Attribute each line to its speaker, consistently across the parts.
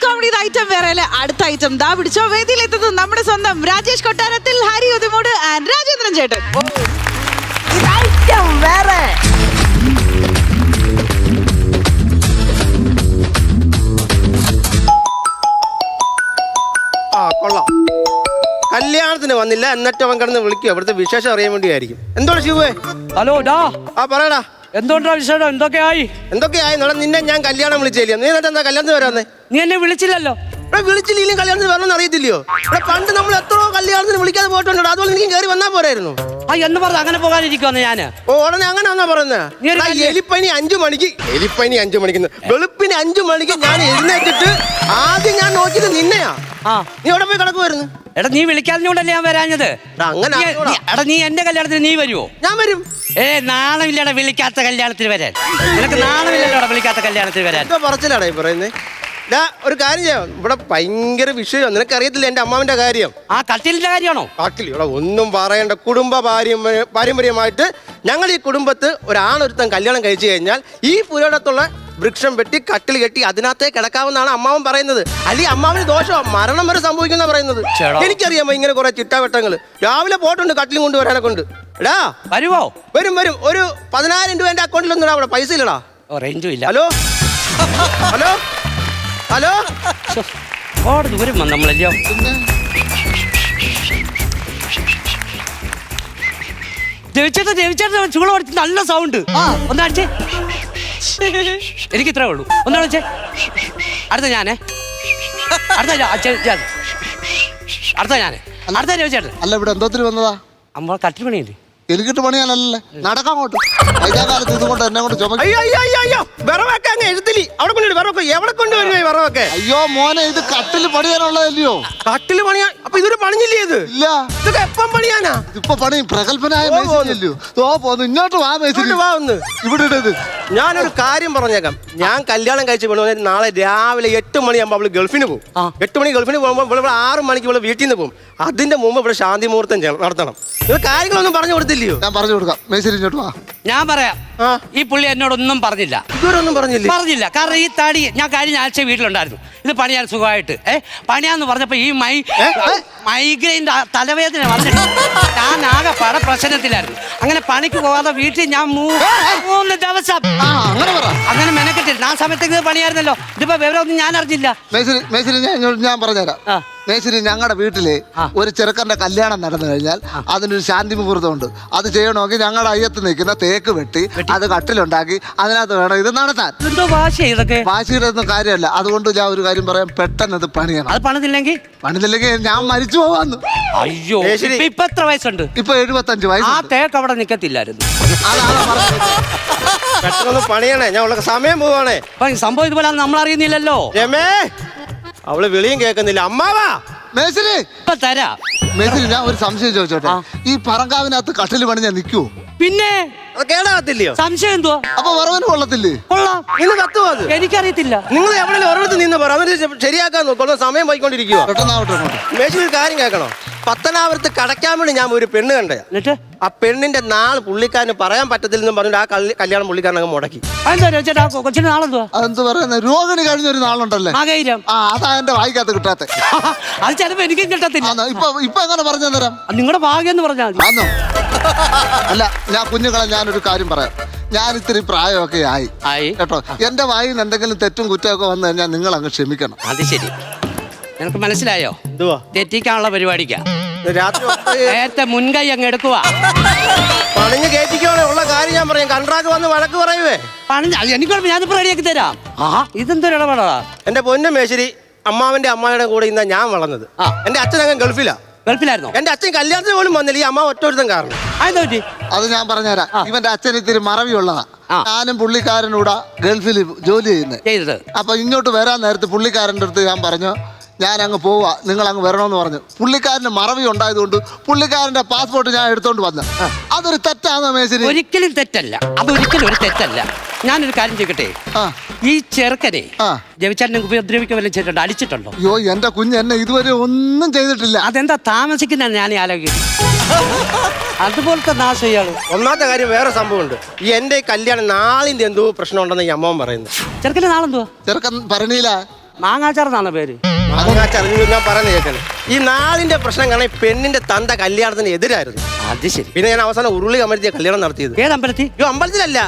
Speaker 1: Comedy item വേറെ അല്ലേ? അടുത്ത ഐറ്റം ദാ പിടിച്ചോ. വേദിയിലെത്തുന്നു നമ്മുടെ സ്വന്തം രാജേഷ് കൊട്ടാരത്തിൽ, ഹരി ഉദിമൂട് ആൻഡ് രാജേന്ദ്രൻ ചേട്ടൻ.
Speaker 2: വേറെ
Speaker 3: കൊള്ളാം. കല്യാണത്തിന് വന്നില്ല, എന്നിട്ട് അവൻ കിടന്ന് വിളിക്കുക. ഇവിടുത്തെ വിശേഷം അറിയാൻ വേണ്ടിയായിരിക്കും. എന്തോടാ ശിവേ?
Speaker 4: ഹലോ ഡാ.
Speaker 3: പറയടാ,
Speaker 4: എന്തുകൊണ്ടാ വിശേഷം? എന്തൊക്കെയായി?
Speaker 3: നിന്നെ ഞാൻ കല്യാണം വിളിച്ചില്ല. നീ എന്നിട്ട് എന്താ കല്യാണത്തിന് വരാന്നേ?
Speaker 4: നീ എന്നെ വിളിച്ചില്ലല്ലോ.
Speaker 3: വിളിച്ചില്ലെങ്കിലും കല്യാണത്തിന് വരണമെന്ന് അറിയത്തില്ലയോ? പണ്ട് നമ്മൾ എത്രയോ കല്യാണത്തിന് വിളിക്കാതെ പോയിട്ടുണ്ടോ? അതുപോലെ നീ കയറി വന്നാൽ പോരായിരുന്നു.
Speaker 4: എന്ന് പറഞ്ഞ അങ്ങനെ പോകാനിരിക്കുവന്ന് ഞാന്.
Speaker 3: ഉടനെ അങ്ങനെ വന്നാ പറയുന്നത്. എലിപ്പനി 5 മണിക്ക്, വെളുപ്പിന് 5 മണിക്ക് ഞാൻ എഴുന്നേറ്റിട്ട് ആദ്യം ഞാൻ നോക്കിയത് നിന്നെയാ. നീ എവിടെ പോയി കിടക്കുമായിരുന്നു?
Speaker 4: എടാ നീ വിളിക്കാതിനോണ്ടല്ലേ ഞാൻ വരാഞ്ഞത്.
Speaker 3: അങ്ങനെ
Speaker 4: എടാ നീ എന്റെ കല്യാണത്തിന് നീ വരുവോ?
Speaker 3: ഞാൻ വരും.
Speaker 4: നാണമില്ലടാ വിളിക്കാത്ത കല്യാണത്തിന് വരാൻ. നിനക്ക് നാണമില്ലല്ലോടാ വിളിക്കാത്ത കല്യാണത്തിന് വരാൻ.
Speaker 3: പറച്ചിലാടാ ഈ പറയുന്നേ. ഒരു കാര്യം ചെയ്യാം, ഇവിടെ ഭയങ്കര വിഷയം. നിനക്കറിയത്തില്ല എന്റെ അമ്മാവിന്റെ കാര്യം.
Speaker 4: ആ കട്ടിലിന്റെ കാര്യമാണോ?
Speaker 3: കട്ടിൽ ഇവിടെ ഒന്നും പറയണ്ട. പാരമ്പര്യമായിട്ട് ഞങ്ങൾ ഈ കുടുംബത്ത് ഒരാണൊരുത്തൻ കല്യാണം കഴിച്ചു കഴിഞ്ഞാൽ ഈ പുരയിടത്തുള്ള വൃക്ഷം വെട്ടി കട്ടിൽ കെട്ടി അതിനകത്തേ കിടക്കാമെന്നാണ് അമ്മാവൻ പറയുന്നത്. അല്ലെങ്കിൽ അമ്മാവിന് ദോഷമോ മരണം വരെ സംഭവിക്കുന്ന പറയുന്നത്. എനിക്കറിയാമോ ഇങ്ങനെ കുറെ ചിട്ടാവട്ടങ്ങൾ. രാവിലെ പോയിട്ടുണ്ട് കട്ടിലും കൊണ്ടുവരാനെ കൊണ്ട്. എടാ
Speaker 4: വരുവോ?
Speaker 3: വരും. ഒരു 10,000 രൂപ എന്റെ അക്കൗണ്ടിലൊന്നും അവിടെ പൈസ ഇല്ലടാ.
Speaker 4: റേഞ്ചും ഇല്ല.
Speaker 3: ഹലോ ഹലോ ഹലോ
Speaker 4: ദൂരം നമ്മളല്ലോ. ജയിച്ചേട്ടൻ ചൂള പഠിച്ച് നല്ല സൗണ്ട്. ഒന്നടിച്ചേ. എനിക്ക് ഇത്രേ ഉള്ളൂ. ഒന്നടിച്ചേ. അടുത്ത ഞാനേ. അടുത്ത ജയിച്ചേട്ടൻ.
Speaker 2: അല്ല, ഇവിടെ എന്തോത്തിന് വന്നതാ?
Speaker 4: നമ്മൾ കട്ടിൽ പണിയില്ലേ?
Speaker 2: എനിക്കിട്ട് പണിയാനല്ലേ, നടക്കാങ്ങോട്ട്. കാലത്ത് ഇതുകൊണ്ട് എന്നെ കൊണ്ട് ചുമ. അയ്യോ മോനെ, ഇത് കട്ടില് പണിയാനുള്ളതല്ലയോ?
Speaker 3: കട്ടില് പണിയാ? അപ്പൊ ഇതൊരു പണിഞ്ഞില്ലേ? ഇത്
Speaker 2: ഇല്ല,
Speaker 3: ഇതൊക്കെ എപ്പം പണിയാനാ?
Speaker 2: ഇപ്പൊ പണി പ്രഗത്ഭനായ മേശിരിയല്ലയോ? പോന്നു ഇങ്ങോട്ട് വാ മേശിരി. ഇവിടെ ഇടത്.
Speaker 3: ഞാനൊരു കാര്യം പറഞ്ഞേക്കാം. ഞാൻ കല്യാണം കഴിച്ച് വീണു നാളെ രാവിലെ 8 മണിയാകുമ്പോൾ അവള് ഗൾഫിന് പോകും. 8 മണി ഗൾഫിന് പോകുമ്പോൾ ഇവിടെ 6 മണിക്ക് ഇവിടെ വീട്ടിൽ നിന്ന് പോകും. അതിന്റെ മുമ്പ് ഇവിടെ ശാന്തി മുഹൂർത്തം നടത്തണം. ഇത് കാര്യങ്ങളൊന്നും പറഞ്ഞു കൊടുത്തില്ലയോ?
Speaker 2: ഞാൻ പറഞ്ഞു കൊടുക്കാം. മേശിരി ഇങ്ങോട്ട് വാ.
Speaker 4: ഞാൻ പറയാം. ഈ പുള്ളി എന്നോടൊന്നും പറഞ്ഞില്ല.
Speaker 3: ഇതുവരൊന്നും പറഞ്ഞില്ല. കാരണം
Speaker 4: ഈ തടി ഞാൻ കഴിഞ്ഞ ആഴ്ച വീട്ടിലുണ്ടായിരുന്നു. ഇത് പണിയാൻ സുഖമായിട്ട് പണിയാന്ന് പറഞ്ഞപ്പോ ഈ മൈഗ്രെയിൻ തലവേദന വന്നിട്ട് ഞാൻ ആകെ പട പ്രശ്നത്തിലായിരുന്നു. അങ്ങനെ പണിക്ക് പോകാതെ വീട്ടിൽ ഞാൻ 3 ദിവസം അങ്ങനെ മെനക്കെട്ടില്ല. ആ സമയത്തേക്ക് പണിയായിരുന്നല്ലോ. ഇതിപ്പോ വിവരമൊന്നും ഞാൻ അറിഞ്ഞില്ല.
Speaker 2: മേശിരി ഞാൻ പറഞ്ഞുതരാം. മേശിരി, ഞങ്ങളുടെ വീട്ടില് ഒരു ചെറുക്കന്റെ കല്യാണം നടന്നു കഴിഞ്ഞാൽ അതിനൊരു ശാന്തി മുഹൂർത്തം ഉണ്ട്. അത് ചെയ്യണമെങ്കിൽ ഞങ്ങളുടെ അയ്യത്ത് നിൽക്കുന്ന തേക്ക് വെട്ടി അത് കട്ടിലുണ്ടാക്കി അതിനകത്ത് വേണം ഇത് നടത്താൻ. വാശിയുടെ ഒന്നും കാര്യമല്ല. അതുകൊണ്ട് ഞാൻ ഒരു കാര്യം പറയാം, പെട്ടെന്ന് ഇത് പണിയണം.
Speaker 4: അത് പണിതില്ലെങ്കിൽ
Speaker 2: ഞാൻ മരിച്ചു പോവാന്ന്.
Speaker 4: അയ്യോ, ഇപ്പൊ എത്ര വയസ്സുണ്ട്?
Speaker 2: ഇപ്പൊ 75 വയസ്സ്.
Speaker 4: ആ തേക്ക് അവിടെ നിക്കത്തില്ലായിരുന്നു.
Speaker 3: പെട്ടെന്ന് പണിയണേ, ഞാൻ ഉള്ള സമയം പോവാണേ.
Speaker 4: സംഭവം ഇതുപോലെ നമ്മൾ അറിയുന്നില്ലല്ലോ.
Speaker 3: അവള് വിളിയും കേൾക്കുന്നില്ല. അമ്മാവാ
Speaker 2: മേശിരി
Speaker 4: ഇപ്പൊ തരാ.
Speaker 2: മേശിരി, ഞാൻ ഒരു സംശയം ചോദിച്ചോട്ടെ. ഈ പറങ്കാവിനകത്ത് കട്ടില് പണിഞ്ഞാൽ നിൽക്കുവോ?
Speaker 4: പിന്നെ
Speaker 3: കേടാകത്തില്ലയോ?
Speaker 4: സംശയം എന്തുവാ?
Speaker 2: അപ്പൊ വറവന് കൊള്ളത്തില്ലേ?
Speaker 4: കൊള്ളാം.
Speaker 3: ഇന്ന് കത്തുവോ? അത്
Speaker 4: എനിക്കറിയത്തില്ല.
Speaker 3: നിങ്ങൾ എവിടെയെങ്കിലും ഒരിടത്ത് നിന്ന് പറ, ശരിയാക്കാൻ നോക്കൊള്ള സമയം പോയിക്കൊണ്ടിരിക്കുക.
Speaker 2: പെട്ടെന്നാവട്ടെ.
Speaker 3: മേശിരി ഒരു കാര്യം കേൾക്കണോ? പത്തനാപുരത്ത് കടക്കാൻ വേണ്ടി ഞാൻ ഒരു പെണ്ണ് കണ്ടേ. എന്നിട്ട് ആ പെണ്ണിന്റെ നാള് പുള്ളിക്കാരന് പറയാൻ പറ്റത്തില്ലെന്ന് പറഞ്ഞിട്ട് ആ കല്യാണം പുള്ളിക്കാരൻ അങ്ങ് മുടക്കി.
Speaker 4: കൊച്ചിന്റെ നാളെന്തുവാ?
Speaker 2: അതെന്ത് പറയുന്നത്? രോഹിണി കഴിഞ്ഞൊരു നാളുണ്ടല്ലേ? അതാ എന്റെ വായിക്കകത്ത് കിട്ടാത്ത.
Speaker 4: അത് ചിലപ്പോ എനിക്കും കിട്ടത്തില്ല.
Speaker 2: ഇപ്പൊ എങ്ങനെ പറഞ്ഞു തരാം?
Speaker 4: നിങ്ങളുടെ ഭാഗ്യം എന്ന് പറഞ്ഞാൽ
Speaker 2: ആന്നോ? അല്ല, ഞാൻ കുഞ്ഞുങ്ങളെ ഞാനൊരു കാര്യം പറയാം. ഞാൻ ഇത്തിരി പ്രായമൊക്കെ ആയി കേട്ടോ. എന്റെ വായിൽ നിന്ന് എന്തെങ്കിലും തെറ്റും കുറ്റമൊക്കെ വന്നു കഴിഞ്ഞാൽ നിങ്ങൾ അങ്ങ് ക്ഷമിക്കണം.
Speaker 4: അത് ശരി. നിനക്ക് മനസ്സിലായോ? തെറ്റിക്കാനുള്ള പരിപാടിക്കാ നേരത്തെ മുൻകൈ അങ്ങ് എടുക്കുക.
Speaker 3: പണിഞ്ഞ് കേറ്റിക്കോളെ ഉള്ള കാര്യം ഞാൻ പറയാം. കൺട്രാക്ട് വന്ന് വഴക്ക് പറയുവേ.
Speaker 4: എനിക്ക് ഞാനിപ്പോ റെഡിയാക്കി തരാം. ഇതെന്തൊരു ഇടപാടാ?
Speaker 3: എന്റെ പൊന്നും മേശിരി, അമ്മാവന്റെ കൂടെ ഇന്നാ ഞാൻ വളർന്നത്. എന്റെ അച്ഛൻ അങ്ങ് ഗൾഫിലായിരുന്നു. എന്റെ അച്ഛൻ കല്യാണത്തിന് പോലും വന്നില്ല. ഈ അമ്മാവ് ഒറ്റൊരുത്തം കാരണം.
Speaker 2: അത് ഞാൻ പറഞ്ഞുതരാം. ഇവന്റെ അച്ഛൻ ഇത്തിരി മറവിയുള്ളതാ. ഞാനും പുള്ളിക്കാരനൂടെ ഗൾഫിൽ ജോലി ചെയ്യുന്നത്. അപ്പൊ ഇങ്ങോട്ട് വരാൻ നേരത്ത് പുള്ളിക്കാരൻ്റെ അടുത്ത് ഞാൻ പറഞ്ഞു, ഞാൻ അങ്ങ് പോവാ, നിങ്ങൾ അങ്ങ് വരണമെന്ന് പറഞ്ഞു. പുള്ളിക്കാരന് മറവി ഉണ്ടായതുകൊണ്ട് പുള്ളിക്കാരന്റെ പാസ്പോർട്ട് ഞാൻ എടുത്തോണ്ട് വന്നു. അതൊരു തെറ്റാണോ മേശിരി?
Speaker 4: ഒരിക്കലും തെറ്റല്ല. അതൊരിക്കലും ഒരു തെറ്റല്ല. ഞാനൊരു കാര്യം ചെയ്യട്ടെ. ഈ ചെറുക്കനെ ജവിച്ചാരനെ ഉപദ്രവിക്കാൻ വല്ലതും ചെയ്തിട്ടുണ്ടോ? അടിച്ചിട്ടുണ്ടോ?
Speaker 2: അയ്യോ, എന്റെ കുഞ്ഞ് എന്നെ ഇതുവരെ ഒന്നും ചെയ്തിട്ടില്ല.
Speaker 4: അതെന്താ താമസിക്കുന്ന ഞാൻ ആലോചിക്കുന്നു. അതുപോലത്തെ നാശം ഇയാള്.
Speaker 3: ഒന്നാമത്തെ കാര്യം വേറെ സംഭവമുണ്ട്. ഈ എന്റെ കല്യാണം നാളിന്റെ എന്തോ പ്രശ്നം ഉണ്ടെന്ന് ഈ അമ്മാവൻ പറയുന്നത്.
Speaker 4: ചെറുക്കന്റെ നാളെന്തുവാ?
Speaker 2: ചെറുക്കൻ ഭരണിയില.
Speaker 4: മാങ്ങാച്ചാർന്നാണോ പേര്?
Speaker 3: മാങ്ങാച്ചാർ ഞാൻ പറഞ്ഞു കേൾക്കണം. ഈ നാളിന്റെ പ്രശ്നം കാരണം ഈ പെണ്ണിന്റെ തന്ത കല്യാണത്തിന് എതിരായിരുന്നു.
Speaker 4: അത് ശരി.
Speaker 3: പിന്നെ ഞാൻ അവസാനം ഉരുളി കമഴ്ത്തിയ കല്യാണം നടത്തിയത്.
Speaker 4: ഏതമ്പലത്തിൽ?
Speaker 3: അമ്പലത്തിലല്ല,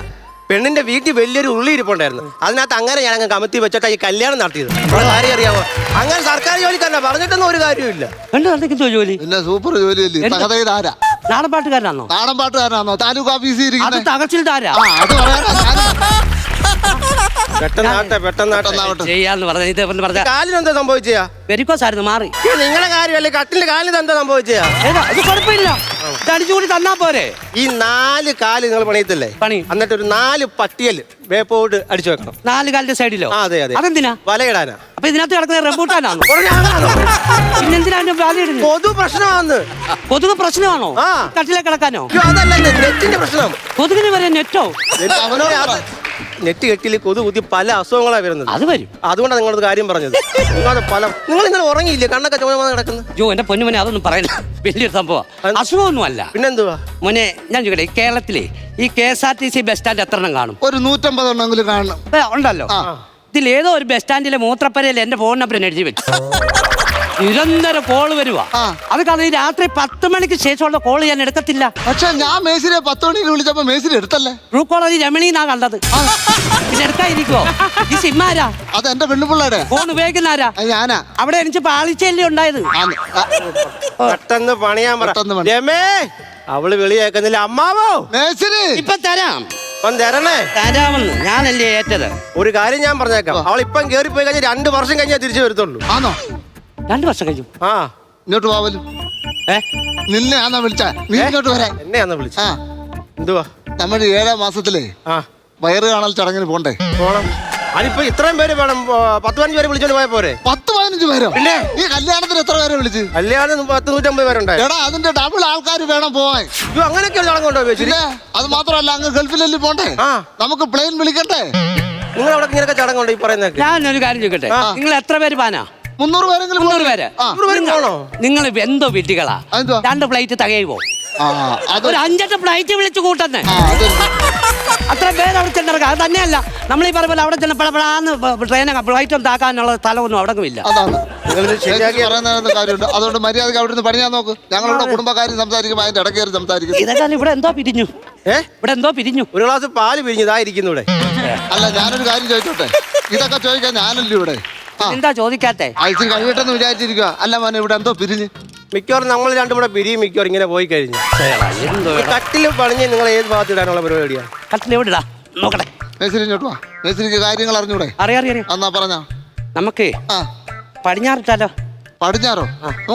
Speaker 3: പെണ്ണിന്റെ വീട്ടിൽ വലിയൊരു ഉരുളി ഇരിപ്പുണ്ടായിരുന്നു. അതിനകത്ത് അങ്ങനെ ഞാൻ അങ്ങ് കമത്തി വെച്ചിട്ട് ഈ കല്യാണം നടത്തിയത്. കാര്യം അറിയാമോ? അങ്ങനെ സർക്കാർ ജോലിക്കാരനാ, പറഞ്ഞിട്ടൊന്നും ഒരു കാര്യമില്ല.
Speaker 4: എന്റെ നടത്തിക്കോ ജോലി?
Speaker 2: പിന്നെ സൂപ്പർ ജോലിയല്ലേ. തകതയിലാരാ?
Speaker 4: നാടൻ പാട്ടുകാരനാണോ?
Speaker 2: നാടൻ പാട്ടുകാരനാണോ? താലൂക്ക് ഓഫീസിൽ
Speaker 4: അത്
Speaker 2: ഇരിക്കുന്നത്.
Speaker 4: തകച്ചിൽദാരാ.
Speaker 2: അത് പറയാനാ
Speaker 3: പെട്ടെന്നാവട്ടെ.
Speaker 4: ചെയ്യാന്ന് പറഞ്ഞ ഇത് പറഞ്ഞ
Speaker 3: കാലിനെന്താ സംഭവിച്ചാ?
Speaker 4: വെരിക്കോസ് ആയിരുന്നു, മാറി.
Speaker 3: നിങ്ങളെ കാര്യമല്ലേ, കട്ടിലിന്റെ കാലിന് എന്താ സംഭവിച്ചാ?
Speaker 4: ഏതാ അത് കുഴപ്പമില്ല, അടിച്ചുകൂടി തന്നാ പോരെ.
Speaker 3: ഈ 4 കാല് നിങ്ങൾ പണിയത്തില്ലേ?
Speaker 4: പണി.
Speaker 3: എന്നിട്ട് ഒരു 4 പട്ടിയല് വേപ്പോട്ട് അടിച്ചു വെക്കണം.
Speaker 4: 4 കാലിന്റെ സൈഡിലോ?
Speaker 3: അതെ അതെ.
Speaker 4: അതെന്തിനാ?
Speaker 3: വലയിടാനാ.
Speaker 4: അപ്പൊ ഇതിനകത്ത് കിടക്കുന്ന റംബൂട്ടാനാണോ? പിന്നെന്തിനാ അതിന്റെ വാലിടുന്നത്?
Speaker 3: കൊതു പ്രശ്നമാന്ന്.
Speaker 4: കൊതുക് പ്രശ്നമാണോ?
Speaker 3: ആ.
Speaker 4: കട്ടിലെ കിടക്കാനോ?
Speaker 3: അതല്ല, നെറ്റിന്റെ പ്രശ്നം.
Speaker 4: കൊതുകിന് വരെ നെറ്റോ?
Speaker 3: നെറ്റ് കെട്ടില് കൊതു കുത്തി പല അസുഖങ്ങളാണ് വരുന്നത്.
Speaker 4: അത് വരും. അതുകൊണ്ടാണ്
Speaker 3: നിങ്ങളത് കാര്യം പറഞ്ഞത്. നിങ്ങൾ ഇന്നലെ ഉറങ്ങിയില്ലേ? കണ്ണൊക്കെ ചുമന്ന് കിടക്കുന്നു.
Speaker 4: ജോ എന്റെ പൊന്നുമോനെ അതൊന്നും പറയില്ല, വലിയൊരു സംഭവം. അസുഖമൊന്നും അല്ല.
Speaker 3: പിന്നെന്തുവാ
Speaker 4: മോനെ, ഞാൻ ചോദിക്കട്ടെ, കേരളത്തിലെ ഈ KSRTC ബസ് സ്റ്റാൻഡ് എത്ര എണ്ണം കാണും?
Speaker 2: ഒരു 150 എണ്ണെങ്കിലും കാണണം.
Speaker 4: ഉണ്ടല്ലോ. ഇതിൽ ഏതോ ഒരു ബസ് സ്റ്റാൻഡിലെ മൂത്രപ്പരയിൽ എന്റെ ഫോൺ നമ്പർ എഴുതി വെച്ചു. നിരന്തരം കോള് വരുവാ. അത് കാരണം ഈ രാത്രി 10 മണിക്ക് ശേഷമുള്ള കോള് ഞാൻ എടുക്കത്തില്ല.
Speaker 2: പക്ഷെ ഞാൻ മേസിരെ 10 മണിക്ക് വിളിച്ചപ്പോ മേസിരി എടുത്തല്ലേ.
Speaker 4: ട്രൂ കോളർ രമണീന്നാ കണ്ടത്. ഇത് എടുക്കാതിരിക്കോ? ഈ സിമ്മാരാ?
Speaker 2: അത് എന്റെ പെണ്ണുപിള്ളയുടെ
Speaker 4: ഫോൺ ഉപയോഗിക്കുന്ന ആരാ?
Speaker 2: ഞാനാ.
Speaker 4: അവിടെ എനിക്ക് പാളിച്ചല്ലേ ഉണ്ടായത്.
Speaker 3: പെട്ടെന്ന് പണിയാൻ പറ. രമേ, അവള് വെളിയേക്കുന്നില്ല. അമ്മാവോ
Speaker 2: മേസിരി
Speaker 4: ഇപ്പൊ തരാം.
Speaker 3: തരണേ.
Speaker 4: തരാമെന്ന് ഞാനല്ലേ ഏറ്റത്.
Speaker 3: ഒരു കാര്യം ഞാൻ പറഞ്ഞേക്കാം, അവൾ ഇപ്പം കേറി പോയി കഴിഞ്ഞാൽ 2 വർഷം കഴിഞ്ഞാൽ തിരിച്ചു വരത്തുള്ളൂ.
Speaker 2: ആണോ?
Speaker 4: 2 വർഷം കഴിഞ്ഞു.
Speaker 3: ആ,
Speaker 2: ഇങ്ങോട്ട് പോവലും. നിന്നെ ആന്നാ വിളിച്ച? നീ ഇങ്ങോട്ട് വരാൻ.
Speaker 3: എന്നെയാന്ന് വിളിച്ച? എന്തുവാ?
Speaker 2: നമ്മുടെ 7ാം മാസത്തിലേ വയറ് കാണൽ ചടങ്ങിന് പോണ്ടേ?
Speaker 3: പോണം. അതിപ്പോ ഇത്രയും പേര് വേണം? 10-15 പേര് വിളിച്ചോണ്ട് പോയ പോരെ?
Speaker 2: 10-15 പേരോ?
Speaker 3: പിന്നെ
Speaker 2: ഈ കല്യാണത്തിന് എത്ര പേരെ വിളിച്ച്?
Speaker 3: കല്യാണം 100-150 പേരുണ്ടായി.
Speaker 2: എടാ, അതിന്റെ ഡബിൾ ആൾക്കാർ വേണം പോവാൻ.
Speaker 3: അങ്ങനെയൊക്കെ ചടങ്ങുണ്ടോ?
Speaker 2: പിന്നെ അത് മാത്രമല്ല, അങ്ങ് ഗൾഫിലല്ലേ പോണ്ടേ? നമുക്ക് പ്ലെയിൻ വിളിക്കണ്ടേ?
Speaker 3: നിങ്ങൾ അവിടെ ഇങ്ങനെയൊക്കെ ചടങ്ങുണ്ടോ ഈ പറയുന്നൊക്കെ?
Speaker 4: ഞാനൊരു കാര്യം ചോദിക്കട്ടെ, നിങ്ങൾ എത്ര പേര് പാനാ?
Speaker 2: 300 പേരെങ്കിലും.
Speaker 4: 300 പേര്. നിങ്ങൾ എന്തോ വിട്ടികളാ? 2 ഫ്ലൈറ്റ് തികയുമോ? ഒരു 5-8 ഫ്ലൈറ്റ് വിളിച്ചു കൂട്ടുന്നേ. അത്ര പേര് അവിടെ ചെന്നിറക്കാം. അത് തന്നെയല്ല, നമ്മൾ ഈ പറയുമ്പോൾ അവിടെ ചെന്ന പടപടാന്ന് ട്രെയിനൊക്കെ ഫ്ലൈറ്റും താക്കാനുള്ള സ്ഥലമൊന്നും അവിടെ ഇല്ല.
Speaker 2: കാര്യമുണ്ട്. അതുകൊണ്ട് മര്യാദക്ക് അവിടെ നിന്ന് പണിയാൻ നോക്ക്. ഞങ്ങളുടെ കുടുംബക്കാരും സംസാരിക്കുമ്പോൾ അതിന്റെ ഇടയ്ക്ക് കയറി സംസാരിക്കും.
Speaker 4: ഇതൊക്കെ ഇവിടെ എന്തോ പിരിഞ്ഞു. ഇവിടെ എന്തോ പിരിഞ്ഞു.
Speaker 3: ഒരു ഗ്ലാസ് പാല് പിരിഞ്ഞതായിരിക്കുന്നു ഇവിടെ.
Speaker 2: അല്ല, ഞാനൊരു കാര്യം ചോദിച്ചോട്ടെ? ഇതൊക്കെ ചോദിക്കാൻ ഞാനല്ലേ ഇവിടെ.
Speaker 4: എന്താ ചോദിക്കാത്തെ?
Speaker 2: ആഴ്ച കഴിയട്ടെന്ന് വിചാരിച്ചിരിക്കുക. അല്ല മോനെ, ഇവിടെ എന്തോ പിരിഞ്ഞ്.
Speaker 3: മിക്കവാറും നമ്മൾ രണ്ടും കൂടെ പിരിയും. മിക്കവാറും ഇങ്ങനെ പോയി കഴിഞ്ഞു. കട്ടില് പണിഞ്ഞ് നിങ്ങൾ ഏത് ഭാഗത്ത് ഇടാനുള്ള പരിപാടിയാണ്?
Speaker 4: കട്ടിൽ എവിടെ ഇടാ നോക്കട്ടെ.
Speaker 2: മേസിരി ഇങ്ങോട്ട് വാ. മേസിരിക്ക് കാര്യങ്ങൾ അറിഞ്ഞൂടെ?
Speaker 4: അറിയാം.
Speaker 2: എന്നാ പറഞ്ഞോ.
Speaker 4: നമുക്ക് പടിഞ്ഞാറിട്ടാലോ?
Speaker 2: പടിഞ്ഞാറോ?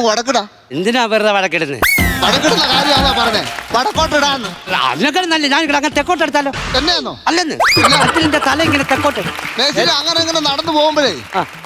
Speaker 2: വടക്കിടാ.
Speaker 4: എന്തിനാ വെറുതെ വടക്കിടുന്നത്?
Speaker 2: വടക്കിടുന്ന കാര്യമാണോ പറഞ്ഞേ? വടക്കോട്ടിടാന്ന്.
Speaker 4: അതിനൊക്കെ നല്ല ഞാൻ അങ്ങനെ തെക്കോട്ട് എടുത്താലോ?
Speaker 2: തന്നെയാന്നോ?
Speaker 4: അല്ലെന്ന് കട്ടിലിന്റെ തല ഇങ്ങനെ തെക്കോട്ട്.
Speaker 2: മേസിരി അങ്ങനെ ഇങ്ങനെ നടന്നു പോകുമ്പോഴേ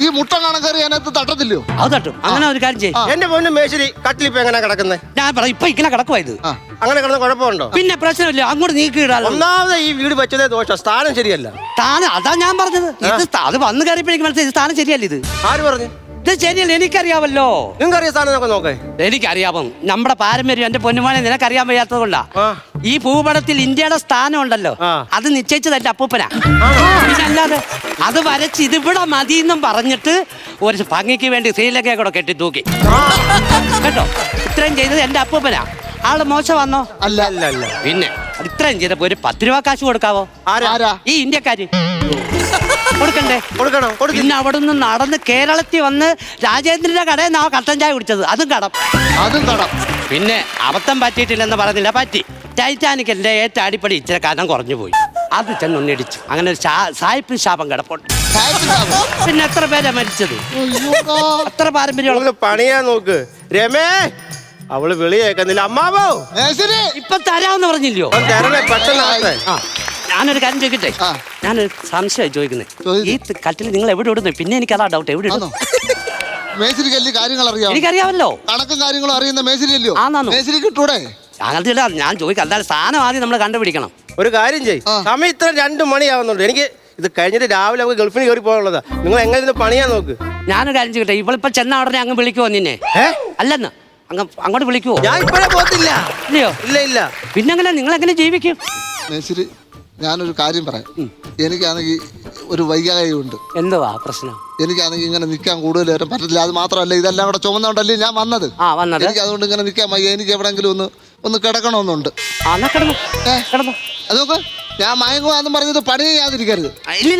Speaker 2: ഈ മുട്ട കണക്കറി അതിനകത്ത് തട്ടത്തില്ലയോ?
Speaker 4: അത് തട്ടും. അങ്ങനെ ഒരു കാര്യം ചെയ്യും.
Speaker 3: എന്റെ പൊന്നു മേശരി, കട്ടിലിപ്പോ എങ്ങനെ കിടക്കുന്നത്?
Speaker 4: ഞാൻ പറയാം, ഇപ്പൊ ഇങ്ങനെ കിടക്കുവാ ഇത്.
Speaker 3: അങ്ങനെ കിടന്ന കുഴപ്പമുണ്ടോ?
Speaker 4: പിന്നെ പ്രശ്നമില്ല, അങ്ങോട്ട് നീക്കി ഇടാലോ.
Speaker 3: ഒന്നാമത് ഈ വീട് വെച്ചതേ ദോഷം. സ്ഥാനം ശരിയല്ല.
Speaker 4: സ്ഥാനം അതാ ഞാൻ പറഞ്ഞത്. ഇത് അത് വന്ന് കയറിയപ്പോഴേക്ക് മനസ്സിലായി സ്ഥാനം ശരിയല്ല. ഇത്
Speaker 3: ആര് പറഞ്ഞു?
Speaker 4: ഇത് ശരിയല്ല, എനിക്കറിയാമല്ലോ.
Speaker 3: നിങ്ങൾക്കറിയാം സ്ഥാനം നോക്കാൻ നോക്കേ.
Speaker 4: എനിക്കറിയാമോ നമ്മുടെ പാരമ്പര്യം. എന്റെ പൊന്നുമോനെ നിനക്കറിയാൻ വയ്യാത്തത് കൊണ്ടാ. ഈ ഭൂപടത്തിൽ ഇന്ത്യയുടെ സ്ഥാനം ഉണ്ടല്ലോ, അത് നിശ്ചയിച്ചത് എന്റെ അപ്പൂപ്പനാ. പിന്നെ അല്ലാതെ അത് വരച്ച് ഇതിവിടെ മതിയെന്നും പറഞ്ഞിട്ട് ഒരു ഭംഗിക്ക് വേണ്ടി ശ്രീലങ്കയെ കൂടെ കെട്ടി തൂക്കി കേട്ടോ. ഇത്രയും ചെയ്തത് എന്റെ അപ്പൂപ്പനാ. ആള് മോശമാണോ?
Speaker 2: അല്ല അല്ല അല്ല.
Speaker 4: പിന്നെ ഇത്രയും ചെയ്തപ്പോ ഒരു 10 രൂപ കാശ് കൊടുക്കാവോ?
Speaker 2: ആരാ?
Speaker 4: ഈ ഇന്ത്യക്കാര് കൊടുക്കണ്ടേ?
Speaker 3: കൊടുക്കണം.
Speaker 4: പിന്നെ അവിടെ നിന്ന് നടന്ന് കേരളത്തിൽ വന്ന് രാജേന്ദ്രന്റെ കടയിൽ നിന്നാ കട്ടൻ ചായ കുടിച്ചത്. അതും കടം. പിന്നെ അബദ്ധം പറ്റിയിട്ടില്ലെന്ന് പറഞ്ഞില്ല, പറ്റി. ടൈറ്റാനിക്കലിന്റെ ഏറ്റവും അടിപ്പടി ഇച്ചിരി കനം കുറഞ്ഞു പോയി. അത് ചെന്നൊന്നിടിച്ചു. അങ്ങനെ ഒരു സായിപ്പ് ശാപം കിടപ്പുണ്ട്. പിന്നെ എത്ര പേരാ മരിച്ചത്? അത്ര പാരമ്പര്യം.
Speaker 3: പണിയാൻ നോക്ക് രമേ. അവള് വെളിയേക്കുന്നില്ല. അമ്മാവോ
Speaker 4: ഇപ്പൊ തരാമെന്ന് പറഞ്ഞില്ലയോ? ഞാനൊരു കാര്യം ചോദിക്കട്ടെ? ഞാനൊരു സംശയമായി ചോദിക്കുന്നത്. ഈ കട്ടിൽ നിങ്ങൾ എവിടെ ഇടുന്നു? പിന്നെ എനിക്ക് അതാ ഡൗട്ട്. എവിടെ ഇടുന്നു? എനിക്കറിയാമല്ലോ.
Speaker 2: കണക്കും കാര്യങ്ങളും അറിയുന്ന മേശരിയല്ലോ. മേശരി കിട്ടൂടെ?
Speaker 4: അങ്ങനത്തെ ഇടാം. ഞാൻ ചോദിക്കാം, എന്തായാലും സ്ഥാനം ആദ്യം നമ്മൾ കണ്ടുപിടിക്കണം.
Speaker 3: ഒരു കാര്യം ചെയ്യും. സമയം ഇത്ര 2 മണിയാവുന്നുണ്ട്. എനിക്ക് ഇത് കഴിഞ്ഞിട്ട് രാവിലെ നമുക്ക് ഗൾഫിന് കയറി പോകാനുള്ളതാ. നിങ്ങൾ എങ്ങനെ പണിയാൻ നോക്ക്.
Speaker 4: ഞാനൊരു കാര്യം ചെയ്യട്ടെ? ഇവളിപ്പോ ചെന്ന ഉടനെ അങ്ങ് വിളിക്കുവോ നിന്നെ? അല്ലെന്ന് അങ്ങോട്ട് വിളിക്കുവോ?
Speaker 3: ഞാൻ ഇപ്പോഴേ പോകത്തില്ല.
Speaker 4: ഇല്ലയോ?
Speaker 3: ഇല്ല.
Speaker 4: പിന്നെങ്ങനെ നിങ്ങൾ എങ്ങനെ ജീവിക്കും?
Speaker 2: മേശരി, ഞാനൊരു കാര്യം പറയാം. എനിക്കാണെങ്കിൽ ഒരു വൈകാരികമുണ്ട്.
Speaker 4: എന്തുവാ പ്രശ്നം?
Speaker 2: എനിക്കാണെങ്കിൽ ഇങ്ങനെ നിൽക്കാൻ കൂടുതൽ നേരം പറ്റത്തില്ല. അത് മാത്രമല്ല, ഇതെല്ലാം കൂടെ ചുമന്നോണ്ടല്ലേ ഞാൻ വന്നത്. എനിക്ക് അതുകൊണ്ട് ഇങ്ങനെ നിൽക്കാൻ വയ്യ. എനിക്ക് എവിടെങ്കിലും ഒന്ന് കിടക്കണമെന്നുണ്ട്. അതൊക്കെ ഞാൻ മയങ്ങുവാന്നും പറഞ്ഞത് പണി ചെയ്യാതിരിക്കരുത്.